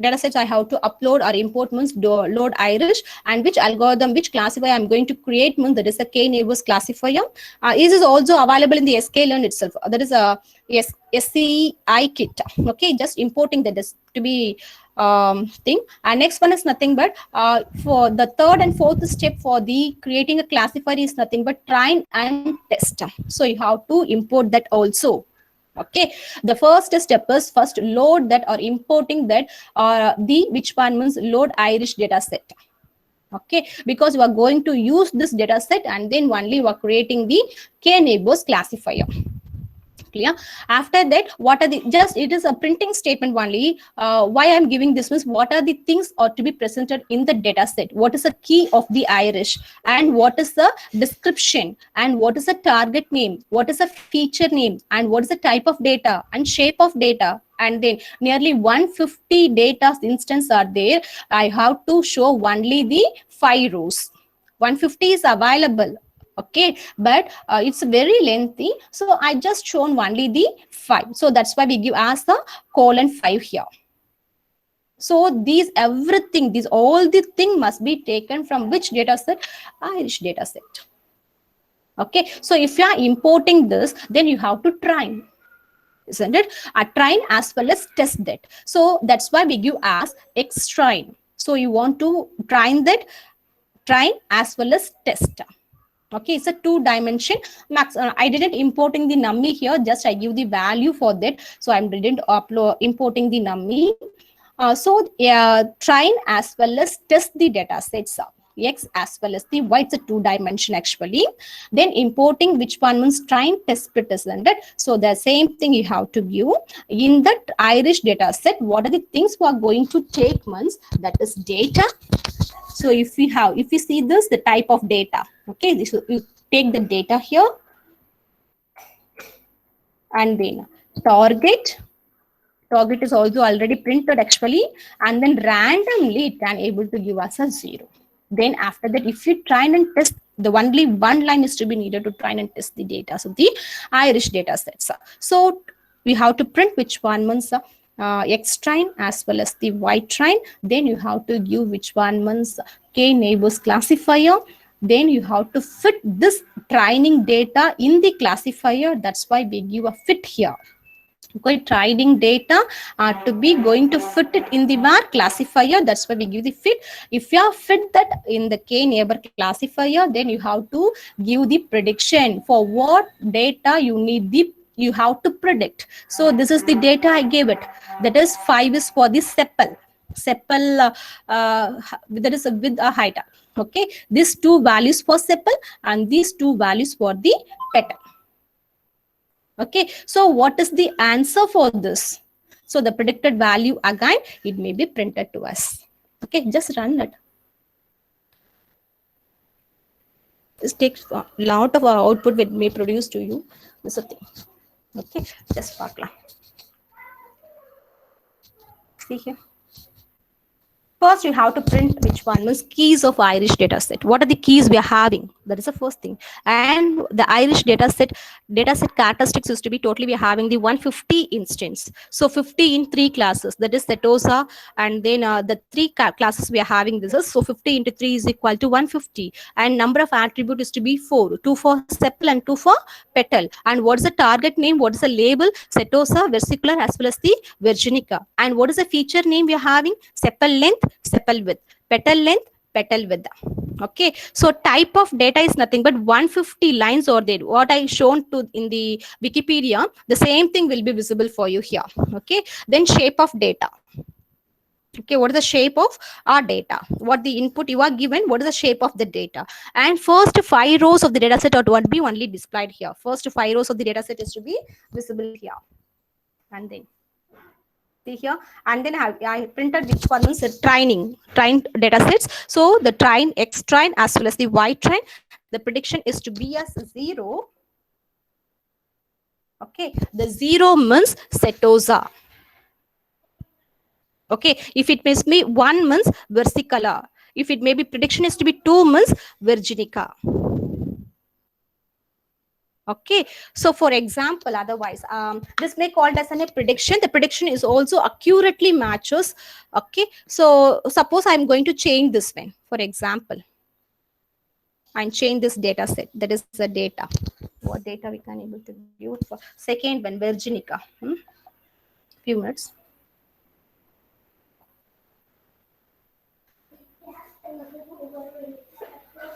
datasets I have to upload or import means load Irish, and which algorithm, which classifier I'm going to create means that is a K-neighbors classifier. This is also available in the sklearn itself. That is a SCI kit. Okay, just importing that is to be thing. And next one is nothing but for the third and fourth step for the creating a classifier is nothing but try and test. So you have to import that also. Okay, the first step is first load that or importing that the which one means load Irish data set. Okay, because you are going to use this data set and then only you are creating the K-neighbors classifier. Clear? After that, what are the just it is a printing statement only. Why I'm giving this was what are the things ought to be presented in the data set? What is the key of the Irish, and what is the description, and what is the target name, what is the feature name, and what is the type of data and shape of data, and then nearly 150 data instances are there. I have to show only the 5 rows. 150 is available. Okay, but it's very lengthy, so I just shown only the 5. So that's why we give as the :5 here. So these everything, these all the thing must be taken from which data set? Irish data set. Okay, so if you are importing this, then you have to try, isn't it? Try as well as test that. So that's why we give as X-try. So you want to try that, try as well as test. Okay, it's a 2-dimension max. I didn't importing the nummy here, just I give the value for that. So I didn't upload importing the nummy. Try as well as test the data sets X as well as the Y. It's a 2-dimension actually. Then importing which one means try and test split, isn't it? So the same thing you have to give in that Irish data set. What are the things we are going to take means that is data. So if you see this, the type of data, okay, this you take the data here, and then target is also already printed actually, and then randomly it can able to give us a 0. Then after that, if you try and test, the only one line is to be needed to try and test the data. So the Irish data sets. So we have to print which one means X-try as well as the Y-try. Then you have to give which one means K-neighbors classifier. Then you have to fit this training data in the classifier. That's why we give a fit here. Okay, training data to be going to fit it in the var classifier. That's why we give the fit. If you have fit that in the K-neighbor classifier, then you have to give the prediction for what data you need the You have to predict. So this is the data I gave it. That is 5 is for the sepal. Sepal that is with a height. Okay. These two values for sepal and these two values for the petal. Okay. So what is the answer for this? So the predicted value again, it may be printed to us. Okay. Just run it. This takes a lot of output it may produce to you. This is a thing. Okay, just parkla. See here. First, you have to print which one means keys of Irish data set. What are the keys we are having? That is the first thing. And the Irish data set characteristics is to be totally we are having the 150 instance. So 50 in 3 classes. That is Setosa, and then the 3 classes we are having this is so 50 into 3 is equal to 150. And number of attribute is to be 4. 2 for sepal and 2 for petal. And what is the target name? What is the label? Setosa, versicolor as well as the virginica. And what is the feature name we are having? Sepal length, sepal width, petal length, petal width. Okay, so type of data is nothing but 150 lines or there. What I shown to in the Wikipedia, the same thing will be visible for you here. Okay, then shape of data. Okay, what is the shape of our data? What the input you are given, what is the shape of the data? And first 5 rows of the data set are to be only displayed here. First 5 rows of the data set is to be visible here. And then see here, and then I printed which one is trained data sets. So the train, X train as well as the Y train, the prediction is to be as 0. Okay, the 0 means Setosa. Okay, if it means me 1 means versicolor. If it may be prediction is to be 2 means virginica. Okay, so for example, otherwise, this may called as a prediction. The prediction is also accurately matches. Okay, so suppose I'm going to change this one, for example, and change this data set. That is the data. What data we can able to view for second one, virginica. Few minutes.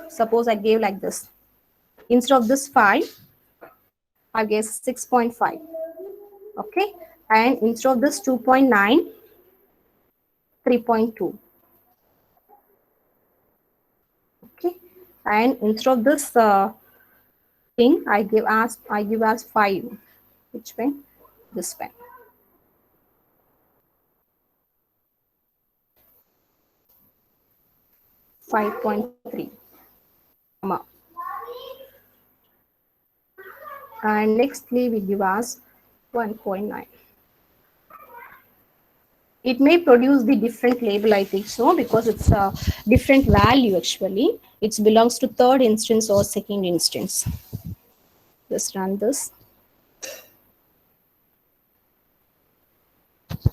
Suppose I gave like this. Instead of this 5, I guess 6.5. Okay, and instead of this 2.9, 3.2. Okay, and instead of this thing, I give as 5. Which one? This one. .3. And nextly we give us 1.9. It may produce the different label, I think so, because it's a different value actually. It belongs to third instance or second instance. Just run this.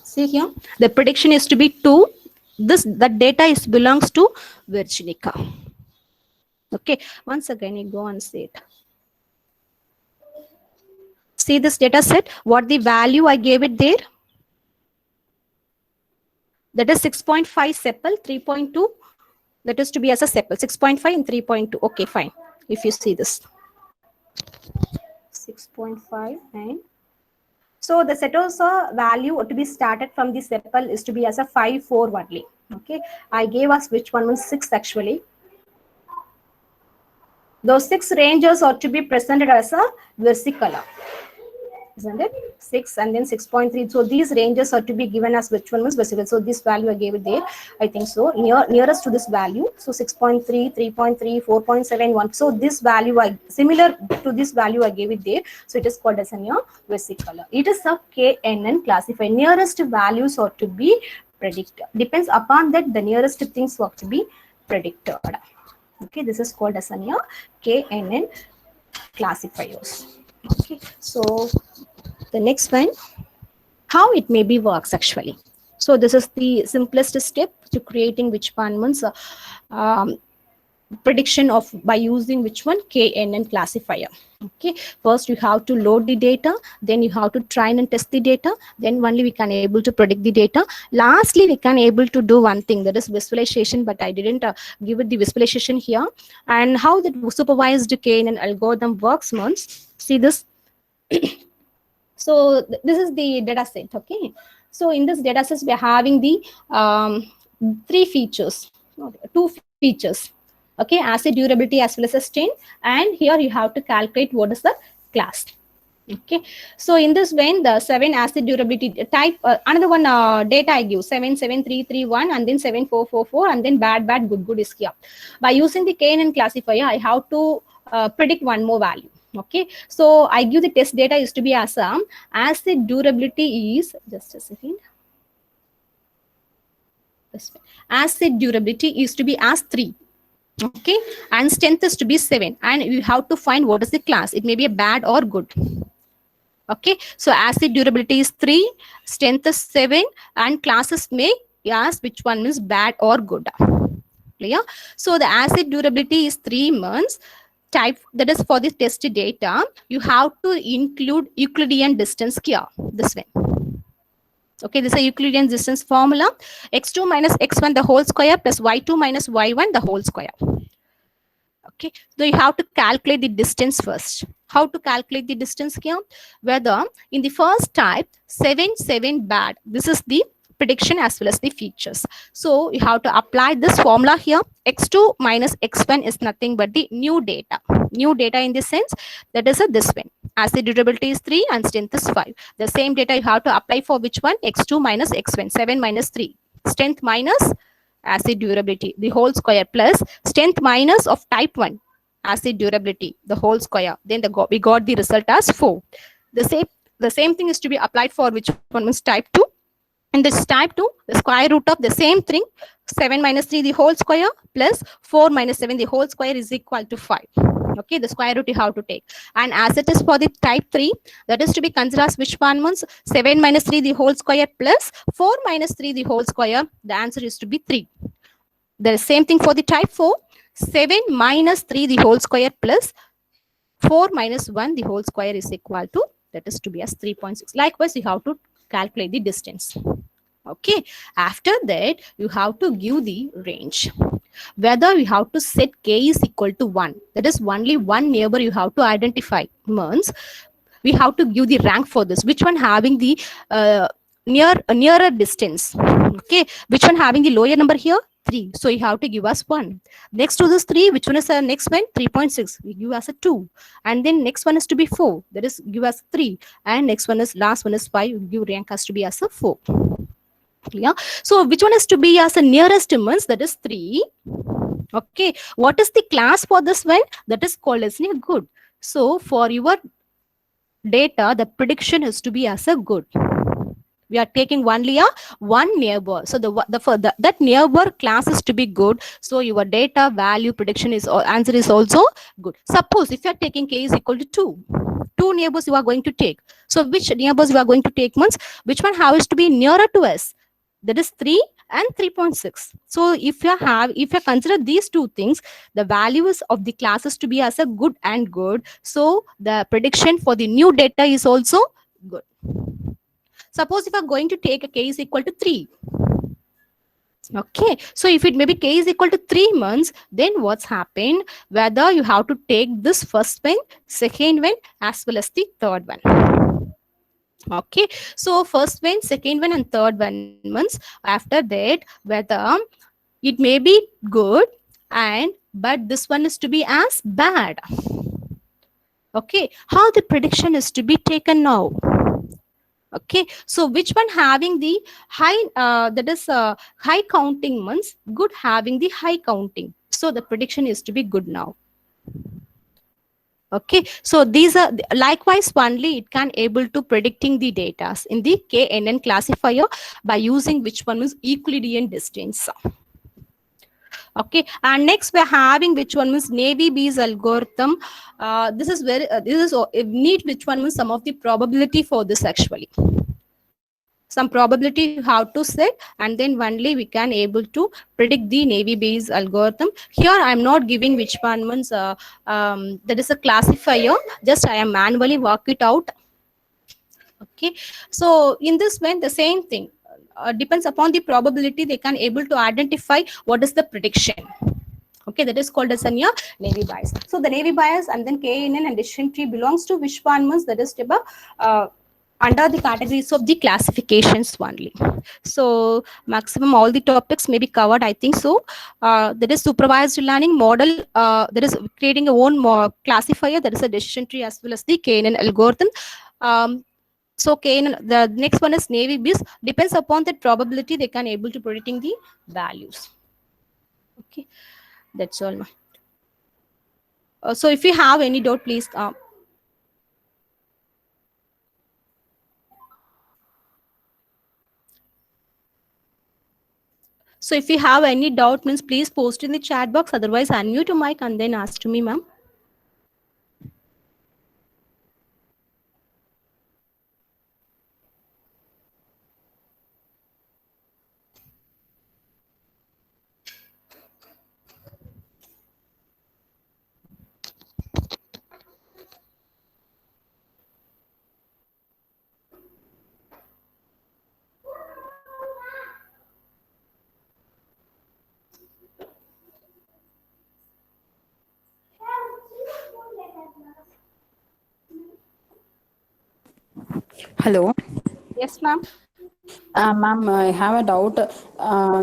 See here, the prediction is to be 2. That data is belongs to virginica. Okay, once again you go and see it. See this data set, what the value I gave it there? That is 6.5 sepal, 3.2. That is to be as a sepal, 6.5 and 3.2. Okay, fine. If you see this. 6.5 and so the Setosa value to be started from the sepal is to be as a 5, 4 only. Okay, I gave us which one was 6 actually. Those 6 ranges are to be presented as a versicolor, isn't it? 6 and then 6.3. So these ranges are to be given as which one was versicolor. So this value I gave it there, I think so, nearest to this value. So 6.3, 3.3, 4.71. So this value similar to this value I gave it there. So it is called as a versicolor. It is a KNN classifier. Nearest values are to be predicted. Depends upon that the nearest things are to be predicted. Okay, this is called as a KNN classifiers. Okay, so the next one, how it may be works actually. So this is the simplest step to creating which one means prediction of by using which one KNN classifier. Okay, first you have to load the data, then you have to train and test the data, then only we can able to predict the data. Lastly, we can able to do one thing, that is visualization, but I didn't give it the visualization here. And how the supervised KNN algorithm works means, see this. So this is the data set. Okay, so in this data set we are having the three features, two features. Okay, acid durability as well as a strain, and here you have to calculate what is the class. Okay, so in this vein, the 7 acid durability type, another one data I give 77331 and then 7444 and then bad good is here. By using the KNN classifier, I have to predict one more value. Okay, so I give the test data is to be as acid durability is, just a second, this way. Acid durability is to be as 3. Okay, and strength is to be 7, and you have to find what is the class. It may be a bad or good. Okay, so acid durability is 3, strength is 7, and classes may ask which one is bad or good. Clear? So the acid durability is 3 months. Type, that is for the test data, you have to include Euclidean distance here, this way. Okay, this is a Euclidean distance formula. X2 minus x1 the whole square plus y2 minus y1 the whole square. Okay, so you have to calculate the distance first. How to calculate the distance here? Whether in the first type 7 bad, this is the prediction as well as the features. So you have to apply this formula here. X2 minus x1 is nothing but the new data. New data in this sense, that is this one. Acid durability is 3 and strength is 5. The same data you have to apply for which one? X2 minus x1, 7 minus 3. Strength minus acid durability, the whole square, plus strength minus of type 1, acid durability, the whole square. Then we got the result as 4. The same thing is to be applied for which one is type 2. In this type 2, the square root of the same thing, 7 minus 3 the whole square plus 4 minus 7 the whole square is equal to 5. Okay, the square root you have to take. And as it is for the type 3, that is to be considered as which one means 7 minus 3 the whole square plus 4 minus 3 the whole square. The answer is to be 3. The same thing for the type 4, 7 minus 3 the whole square plus 4 minus 1 the whole square is equal to, that is to be as 3.6. Likewise, you have to calculate the distance. Okay, after that, you have to give the range. Whether you have to set k is equal to 1, that is only one neighbor you have to identify, means we have to give the rank for this. Which one having the nearer distance? Okay, which one having the lower number here? 3. So you have to give us 1. Next to this 3, which one is the next one? 3.6. We give us a 2. And then next one is to be 4. That is give us 3. And next one is, last one is 5. You give rank has to be as a 4. Yeah. So which one is to be as a nearest means, that is 3. Okay. What is the class for this one? That is called as a good. So for your data, the prediction is to be as a good. We are taking only a one neighbor. So that neighbor class is to be good. So your data value prediction is, answer is also good. Suppose if you are taking k is equal to 2. 2 neighbors you are going to take. So which neighbors you are going to take means which one has to be nearer to us? That is 3 and 3.6. So if you consider these two things, the values of the classes to be as a good and good. So the prediction for the new data is also good. Suppose if I'm going to take a k is equal to 3. Okay, so if it maybe k is equal to 3 months, then what's happened? Whether you have to take this first one, second one, as well as the third one. Okay, so first one, second one, and third one months. After that, whether it may be good but this one is to be as bad. Okay, how the prediction is to be taken now? Okay, so which one having the high, that is high counting means good having the high counting. So the prediction is to be good now. Okay, so these are likewise only it can able to predicting the data in the KNN classifier by using which one is Euclidean distance. Okay, and next we're having which one is Navy Bayes algorithm. This is very need which one is some of the probability for this actually. Some probability you have to set, and then only we can able to predict the Navy Bayes algorithm. Here I am not giving which one means that is a classifier. Just I am manually work it out. Okay, so in this way the same thing depends upon the probability they can able to identify what is the prediction. Okay, that is called as a Navy Bayes. So the Navy Bayes and then KNN and decision tree belongs to which one means that is under the categories of the classifications only. So maximum all the topics may be covered, I think so. There is supervised learning model, there is creating a own classifier, there is a decision tree as well as the KNN algorithm. So KNN, the next one is Navy BIS, depends upon the probability they can able to predicting the values. Okay, that's all. So if you have any doubt, please. So if you have any doubt, means please post in the chat box. Otherwise, unmute your mic and then ask to me, ma'am. Hello. Yes, ma'am. Ma'am, I have a doubt.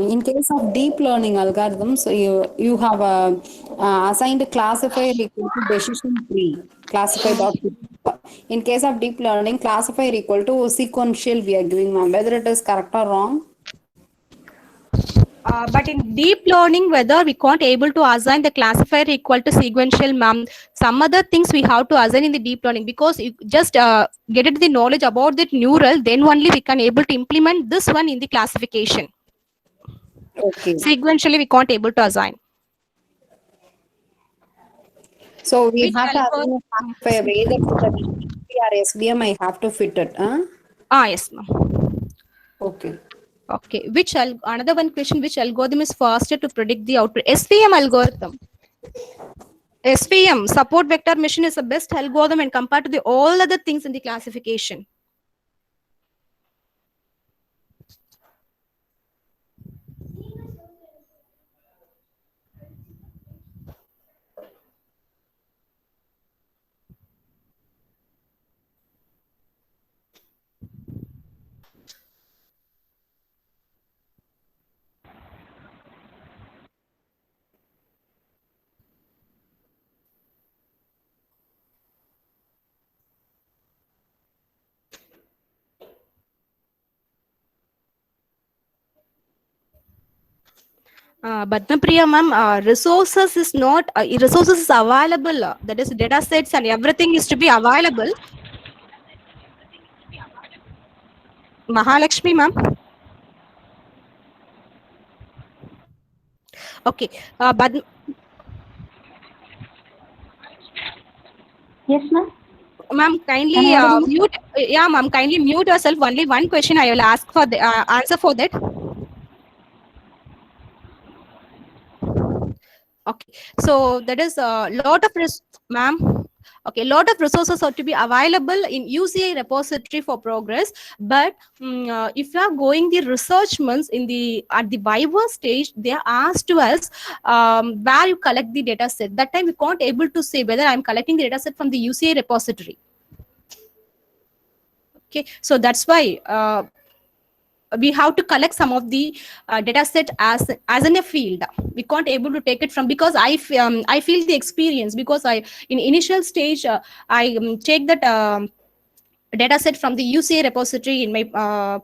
In case of deep learning algorithms, you have assigned classifier equal to decision tree, classifier dot. In case of deep learning, classifier equal to sequential we are giving, ma'am. Whether it is correct or wrong? But in deep learning, whether we can't able to assign the classifier equal to sequential, ma'am, some other things we have to assign in the deep learning, because you just get it the knowledge about the neural, then only we can able to implement this one in the classification. Okay. Sequentially, we can't able to assign. So we Which have to algorithm? assign a classifier either to the DSP or SVM. I have to fit it. Yes, ma'am. Okay. Okay. Another one question: which algorithm is faster to predict the output? SVM algorithm. SVM, support vector machine, is the best algorithm and compared to the all other things in the classification. Badnapriya ma'am, resources is not resources is available. That is, data sets and everything is to be available. Mahalakshmi ma'am. Okay. But Yes, ma'am. ma'am, Am I kindly audible? mute. Yeah, ma'am, kindly mute yourself. Only one question I will ask for the answer for that. Okay, so that is a lot of ma'am. Okay, lot of resources are to be available in UCI repository for progress. But if you are going the research months in the at the Viva stage, they are asked to us where you collect the data set. That time we can't able to say whether I'm collecting the data set from the UCI repository. Okay, so that's why we have to collect some of the data set as in a field. We can't able to take it from, because I feel the experience, because I in initial stage I take that data set from the UCA repository in my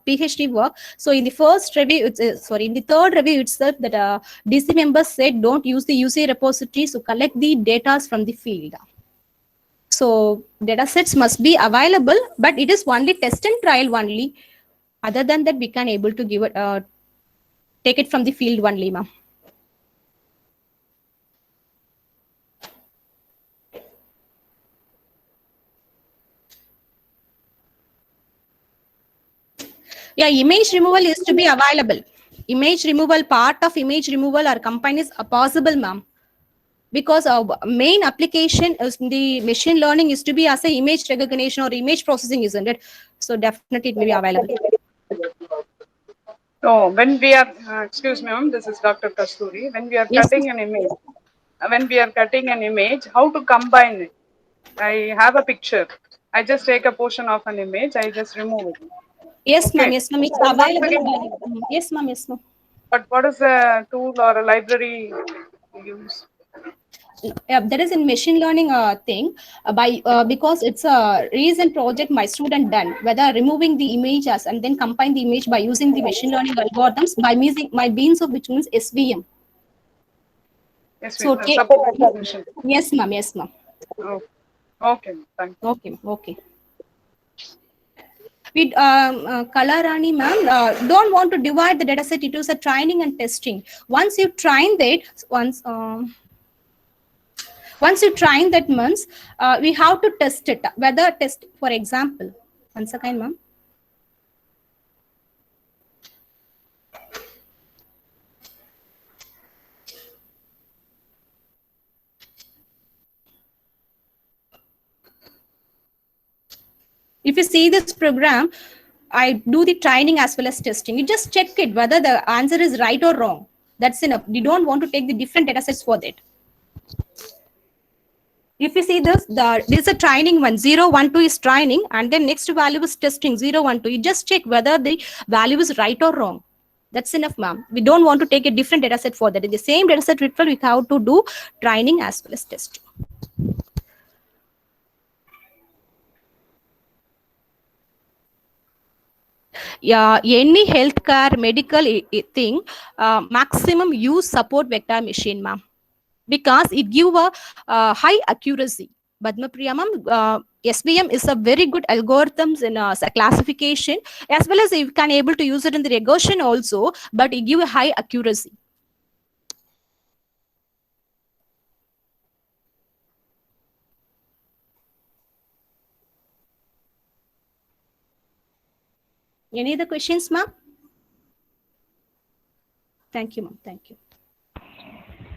PhD work. So in the first review, in the third review itself, that DC members said don't use the UCA repository, so collect the data from the field. So data sets must be available, but it is only test and trial only. Other than that, we can able to give it take it from the field only, ma'am. Yeah, image removal is to be available. Image removal, part of image removal or companies are possible, ma'am. Because our main application is the machine learning is to be as a image recognition or image processing, isn't it? So definitely it may be available. So when we are, excuse me, ma'am, this is Dr. Kasturi. When we are Yes, cutting an image, how to combine it? I have a picture. I just take a portion of an image, I just remove it. Yes, ma'am. Okay. Yes, ma'am. It's But once available. again, Yes, ma'am. Yes, ma'am. but what is a tool or a library you use? That is in machine learning thing because it's a recent project my student done, whether removing the images and then combine the image by using the machine learning algorithms by using my beans of which means SVM. Yes, So support recognition. yes, ma'am. Yes, ma'am. Oh, okay, thank you. Okay, okay. With Kalarani ma'am, don't want to divide the data set into a training and testing. Once you train that, once you train that means we have to test it. Whether test, for example, once again, ma'am. If you see this program, I do the training as well as testing. You just check it whether the answer is right or wrong. That's enough. You don't want to take the different data sets for that. If you see this, this is a training one, 0, 1, 2 is training, and then next value is testing, 0, 1, 2. You just check whether the value is right or wrong. That's enough, ma'am. We don't want to take a different data set for that. In the same data set, we have to do training as well as testing. Yeah, any healthcare medical thing, maximum use support vector machine, ma'am, because it give a high accuracy. Padmapriya ma'am, SVM is a very good algorithms in classification, as well as you can able to use it in the regression also, but it give a high accuracy. Any other questions, ma'am? Thank you, ma'am. Thank you.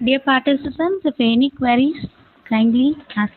Dear participants, if any queries, kindly ask.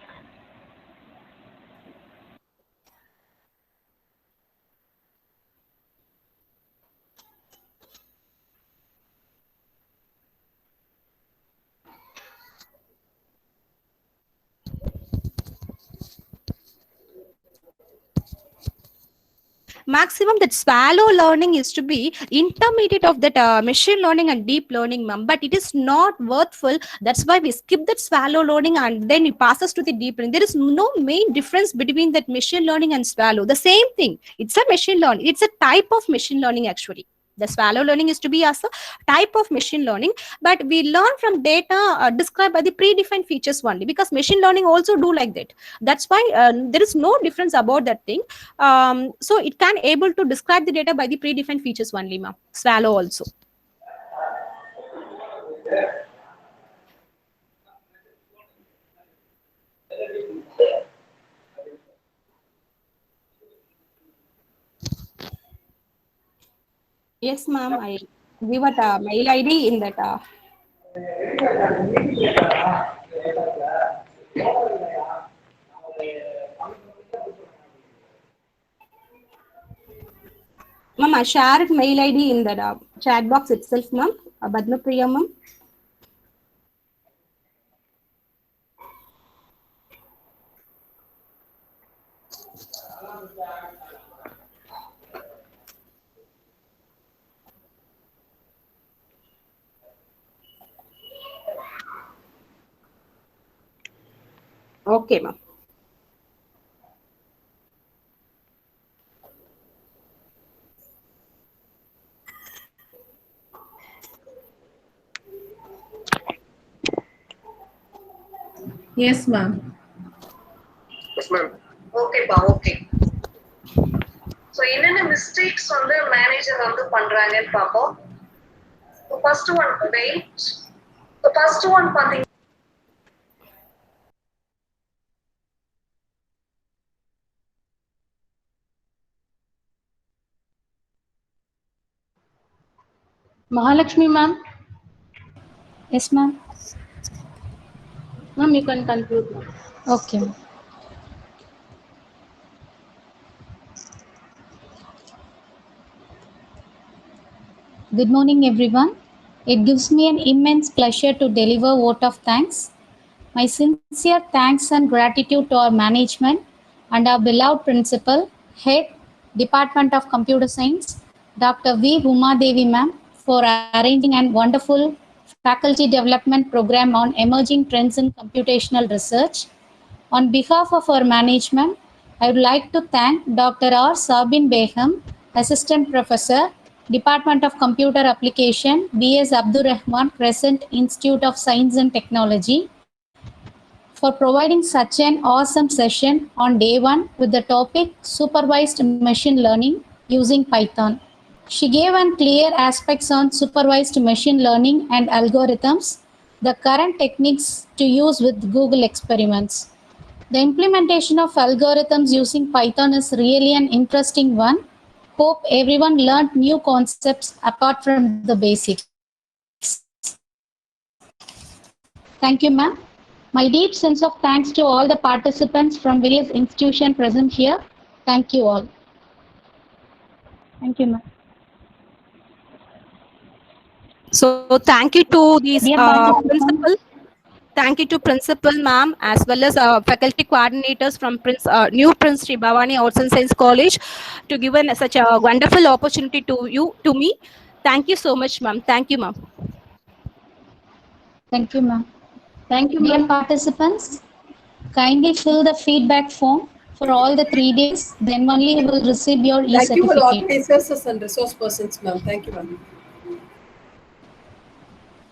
Maximum that swallow learning is to be intermediate of that machine learning and deep learning, ma'am, but it is not worthful. That's why we skip that swallow learning and then it passes to the deep learning. There is no main difference between that machine learning and swallow. The same thing. It's a machine learning. It's a type of machine learning actually. The swallow learning is to be as a type of machine learning, but we learn from data described by the predefined features only, because machine learning also do like that. That's why there is no difference about that thing. So it can able to describe the data by the predefined features only, ma'am. Swallow also. Yes, ma'am. I give it a mail ID in that. Ma'am, I shared mail ID in the chat box itself, ma'am. Padmapriya, ma'am. Okay, ma'am. Yes, ma'am. Yes, ma'am. Okay, pa, okay. So, என்னென்ன mistakes வந்து manager வந்து பண்றாங்கன்னு பாப்போம். So, first one, wait. So, first one பாத்தீங்க. Mahalakshmi ma'am. Yes, ma'am. Ma'am, you can conclude. Okay. Good morning, everyone. It gives me an immense pleasure to deliver a vote of thanks. My sincere thanks and gratitude to our management and our beloved principal, Head, Department of Computer Science, Dr. V. Uma Devi ma'am, for arranging a wonderful faculty development program on emerging trends in computational research. On behalf of our management, I would like to thank Dr. R. Sabin Beham, Assistant Professor, Department of Computer Application, B.S. Abdur Rahman, Crescent Institute of Science and Technology, for providing such an awesome session on day one with the topic Supervised Machine Learning using Python. She gave an clear aspects on supervised machine learning and algorithms, the current techniques to use with Google experiments. The implementation of algorithms using Python is really an interesting one. Hope everyone learned new concepts apart from the basics. Thank you, ma'am. My deep sense of thanks to all the participants from various institutions present here. Thank you all. Thank you, ma'am. So thank you to these Dear participants, principal. Thank you to principal ma'am as well as faculty coordinators from New Prince Sri Bhavani Arts and Science College to give such a wonderful opportunity to me. Thank you so much, ma'am. Thank you, ma'am. Thank you, ma'am. Thank you, Dear ma'am. participants, kindly fill the feedback form for all the 3 days. Then only you will receive your Thank you for e-certificate. organizers and resource persons, ma'am. Thank you, ma'am.